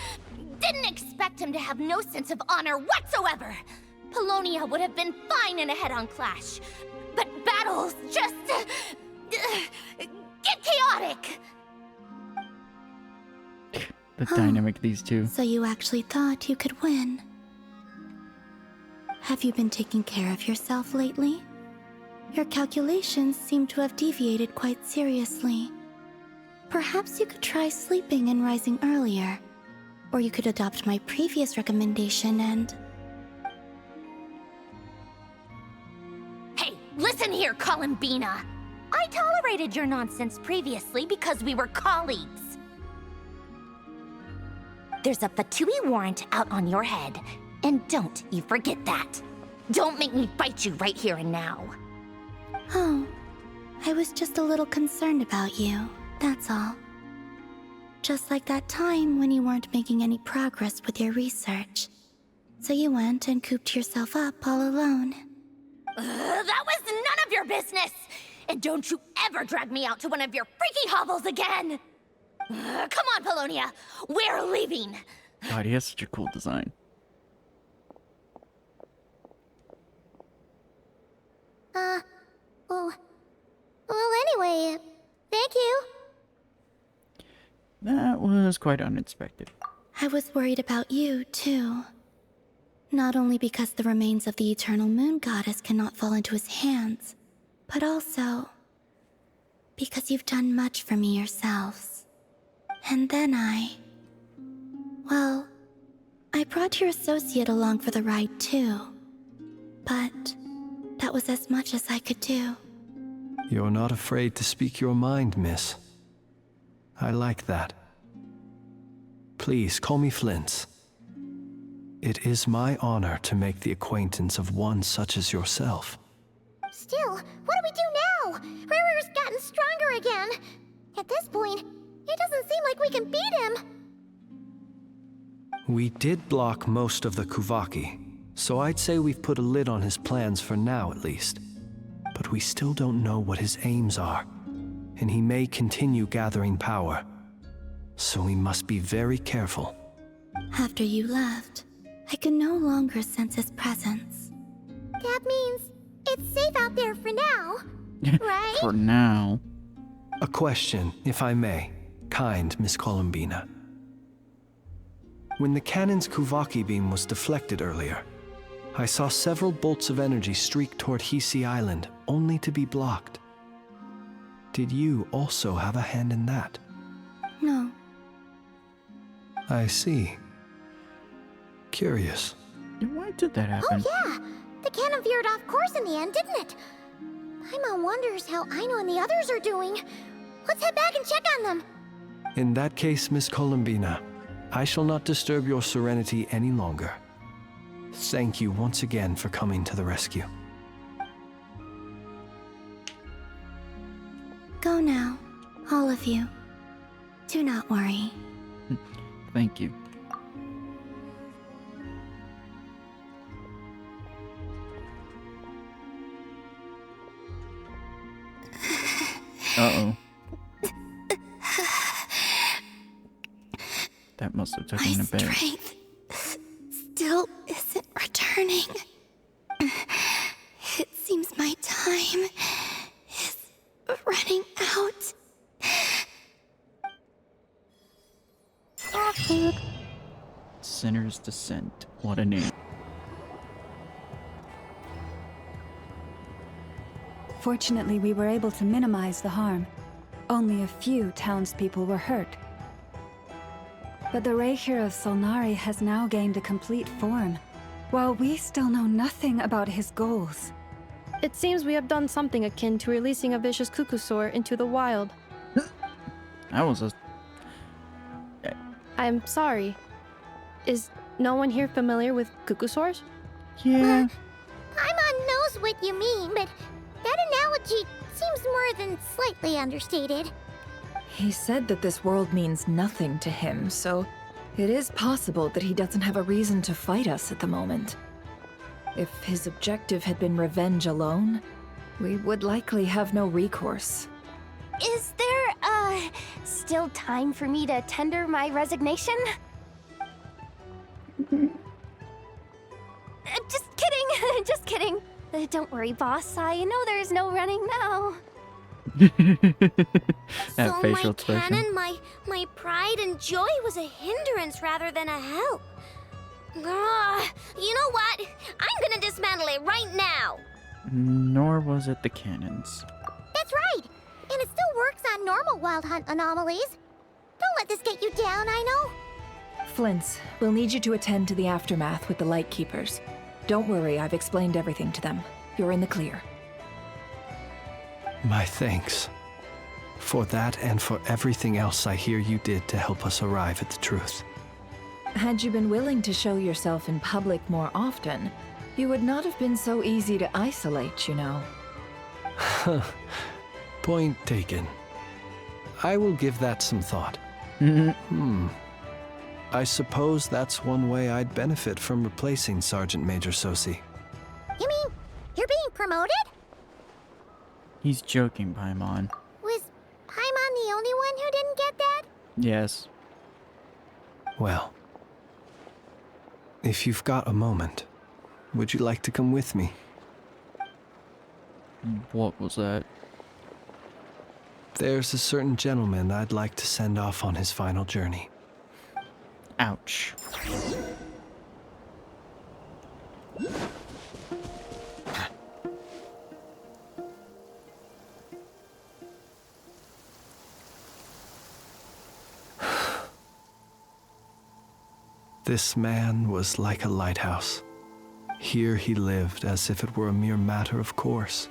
didn't expect him to have no sense of honor whatsoever. Polonia would have been fine in a head-on clash, but battles just get chaotic. The dynamic of these two. So you actually thought you could win. Have you been taking care of yourself lately? Your calculations seem to have deviated quite seriously. Perhaps you could try sleeping and rising earlier. Or you could adopt my previous recommendation and... Hey, listen here, Columbina. I tolerated your nonsense previously because we were colleagues. There's a Fatui warrant out on your head, and don't you forget that. Don't make me fight you right here and now. Oh, I was just a little concerned about you, that's all. Just like that time when you weren't making any progress with your research. So you went and cooped yourself up all alone. That was none of your business! And don't you ever drag me out to one of your freaky hovels again! Come on, Polonia! We're leaving! God, he has such a cool design. Well, anyway, thank you. That was quite unexpected. I was worried about you, too. Not only because the remains of the Eternal Moon Goddess cannot fall into his hands, but also because you've done much for me yourselves. And then well, I brought your associate along for the ride, too. But that was as much as I could do. You're not afraid to speak your mind, miss. I like that. Please, call me Flint's. It is my honor to make the acquaintance of one such as yourself. Still, what do we do now? Riri's gotten stronger again. At this point, it doesn't seem like we can beat him. We did block most of the Kuvaki, so I'd say we've put a lid on his plans for now at least. But we still don't know what his aims are, and he may continue gathering power. So we must be very careful. After you left, I could no longer sense his presence. That means It's safe out there for now, right? For now. A question, if I may, kind Miss Columbina. When the cannon's Kuvaki beam was deflected earlier, I saw several bolts of energy streak toward Hisi Island, only to be blocked. Did you also have a hand in that? No. I see. Curious. Why did that happen? Oh yeah, the cannon veered off course in the end, didn't it? Paimon wonders how Aino and the others are doing. Let's head back and check on them. In that case, Miss Columbina, I shall not disturb your serenity any longer. Thank you once again for coming to the rescue. Go now, all of you. Do not worry. Thank you. Uh-oh. That must have taken a bit. My strength still isn't returning. It seems my time is running out. Sinner's Descent. What a name. Fortunately, we were able to minimize the harm. Only a few townspeople were hurt. But the Reikir of Solnari has now gained a complete form, while we still know nothing about his goals. It seems we have done something akin to releasing a vicious Kukusaur into the wild. That was a... I'm sorry. Is no one here familiar with Kukusaurs? Yeah. Paimon knows what you mean, but that analogy seems more than slightly understated. He said that this world means nothing to him, so it is possible that he doesn't have a reason to fight us at the moment. If his objective had been revenge alone, we would likely have no recourse. Is there, still time for me to tender my resignation? Just kidding, just kidding. Don't worry, boss. I know there's no running now. That So facial my expression. cannon, my pride and joy was a hindrance rather than a help. Ugh, you know what? I'm gonna dismantle it right now. Nor was it the cannons. That's right! And it still works on normal Wild Hunt anomalies. Don't let this get you down, I know. Flint's, we'll need you to attend to the aftermath with the Lightkeepers. Don't worry, I've explained everything to them. You're in the clear. My thanks. For that and for everything else I hear you did to help us arrive at the truth. Had you been willing to show yourself in public more often, you would not have been so easy to isolate, you know. Point taken. I will give that some thought. I suppose that's one way I'd benefit from replacing Sergeant Major Sosi. You mean, you're being promoted? He's joking, Paimon. Was Paimon the only one who didn't get that? Yes. Well, if you've got a moment, would you like to come with me? What was that? There's a certain gentleman I'd like to send off on his final journey. Ouch. This man was like a lighthouse. Here he lived as if it were a mere matter of course,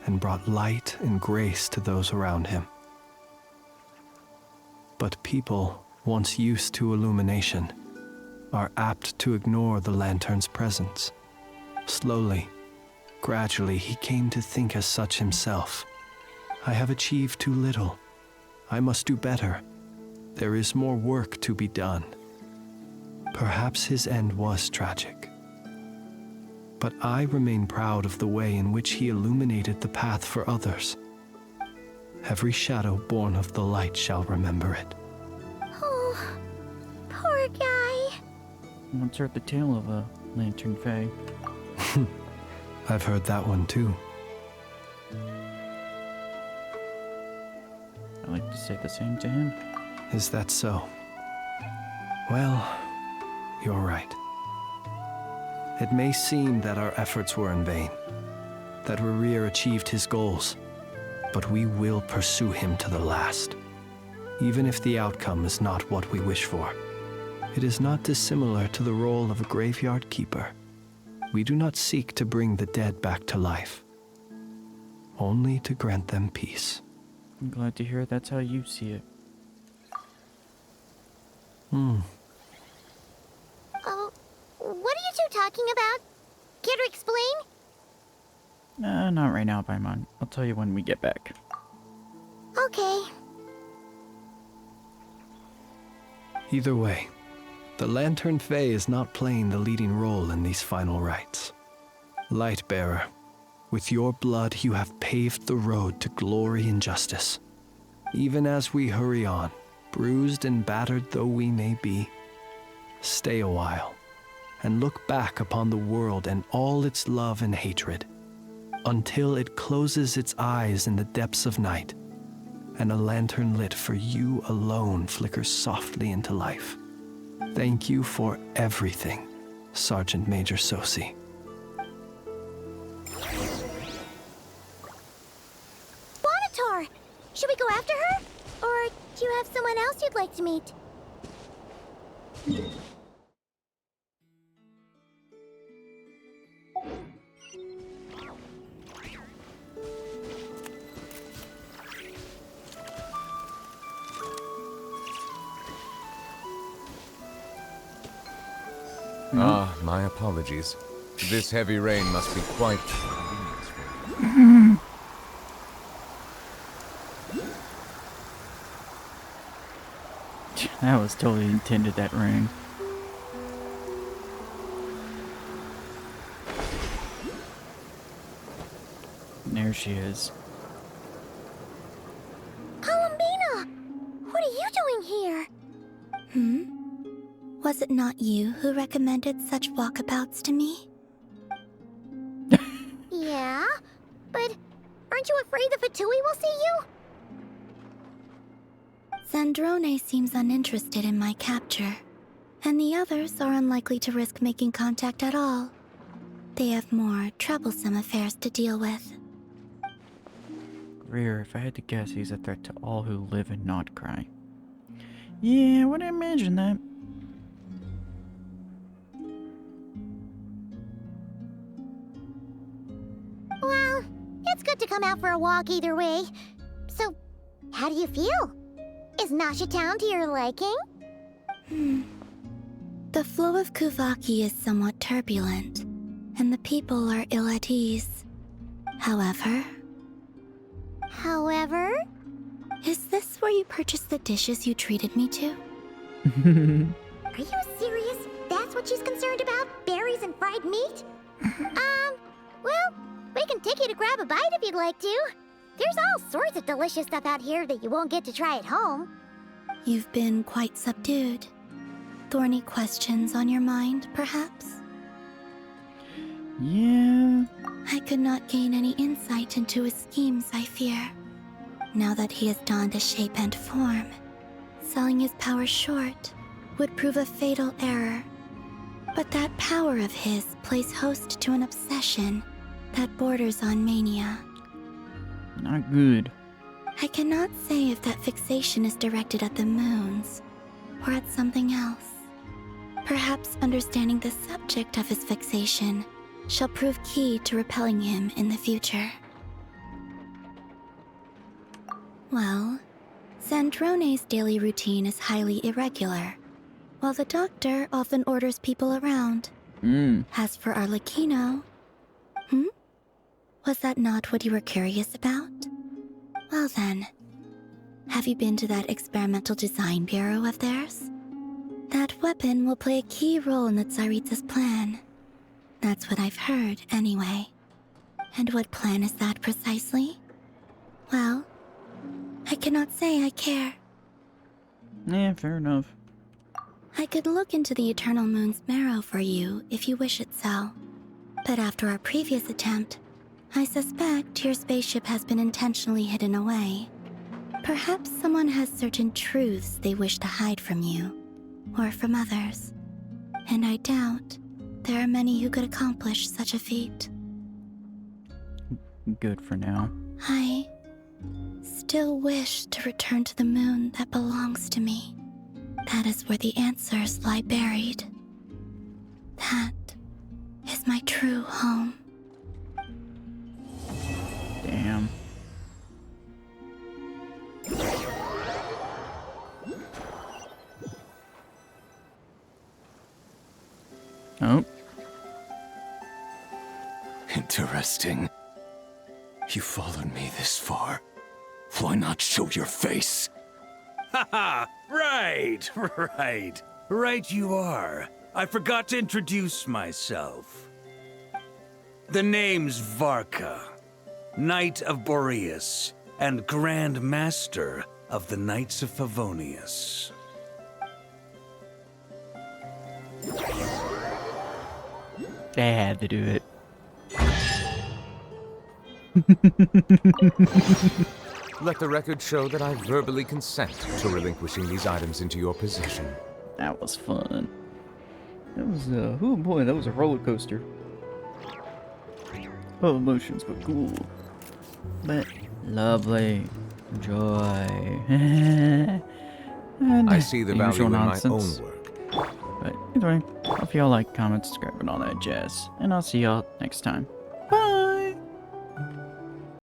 and brought light and grace to those around him. But people, once used to illumination, are apt to ignore the lantern's presence. Slowly, gradually, he came to think as such himself. I have achieved too little. I must do better. There is more work to be done. Perhaps his end was tragic. But I remain proud of the way in which he illuminated the path for others. Every shadow born of the light shall remember it. Oh, poor guy. Once heard the tale of a lantern fae. I've heard that one too. I like to say the same to him. Is that so? Well, you're right. It may seem that our efforts were in vain, that Rerir achieved his goals, but we will pursue him to the last, even if the outcome is not what we wish for. It is not dissimilar to the role of a graveyard keeper. We do not seek to bring the dead back to life, only to grant them peace. I'm glad to hear that's how you see it. Oh, what are you two talking about? Care to explain? Not right now, Paimon. I'll tell you when we get back. Okay. Either way, the Lantern Fae is not playing the leading role in these final rites. Lightbearer, with your blood you have paved the road to glory and justice. Even as we hurry on, bruised and battered though we may be, stay a while and look back upon the world and all its love and hatred, until it closes its eyes in the depths of night, and a lantern lit for you alone flickers softly into life. Thank you for everything, Sergeant Major Sosi. Bonator! Should we go after her? Or do you have someone else you'd like to meet? Ah, my apologies. This heavy rain must be quite... That was totally intended, that rain. And there she is. Columbina! What are you doing here? Was it not you who recommended such walkabouts to me? Yeah, but aren't you afraid the Fatui will see you? Zandrone seems uninterested in my capture, and the others are unlikely to risk making contact at all. They have more troublesome affairs to deal with. Rear, if I had to guess, he's a threat to all who live in Notcry. Yeah, I would imagine that. Well, it's good to come out for a walk either way. So, how do you feel? Is Nasha Town to your liking? The flow of Kuvaki is somewhat turbulent, and the people are ill at ease. However... Is this where you purchased the dishes you treated me to? Are you serious? That's what she's concerned about? Berries and fried meat? Well, we can take you to grab a bite if you'd like to. There's all sorts of delicious stuff out here that you won't get to try at home. You've been quite subdued. Thorny questions on your mind, perhaps? Yeah. I could not gain any insight into his schemes, I fear. Now that he has donned a shape and form, selling his power short would prove a fatal error. But that power of his plays host to an obsession that borders on mania. Not good. I cannot say if that fixation is directed at the moons or at something else. Perhaps understanding the subject of his fixation shall prove key to repelling him in the future. Well, Zandrone's daily routine is highly irregular, while the doctor often orders people around. As for Arlecchino... Was that not what you were curious about? Well then, have you been to that experimental design bureau of theirs? That weapon will play a key role in the Tsaritsa's plan. That's what I've heard, anyway. And what plan is that precisely? Well, I cannot say I care. Yeah, fair enough. I could look into the Eternal Moon's marrow for you if you wish it so. But after our previous attempt, I suspect your spaceship has been intentionally hidden away. Perhaps someone has certain truths they wish to hide from you, or from others. And I doubt there are many who could accomplish such a feat. Good for now. I still wish to return to the moon that belongs to me. That is where the answers lie buried. That is my true home. Damn. Oh. Interesting. You followed me this far. Why not show your face? Haha! Right, right. Right you are. I forgot to introduce myself. The name's Varka, Knight of Boreas, and Grand Master of the Knights of Favonius. They had to do it. Let the record show that I verbally consent to relinquishing these items into your possession. That was fun. That was oh boy, that was a roller coaster. Oh, emotions, but cool. But lovely. Joy. I see the value in my own work. But either way, hope y'all like, comment, subscribe, and all that jazz. And I'll see y'all next time. Bye!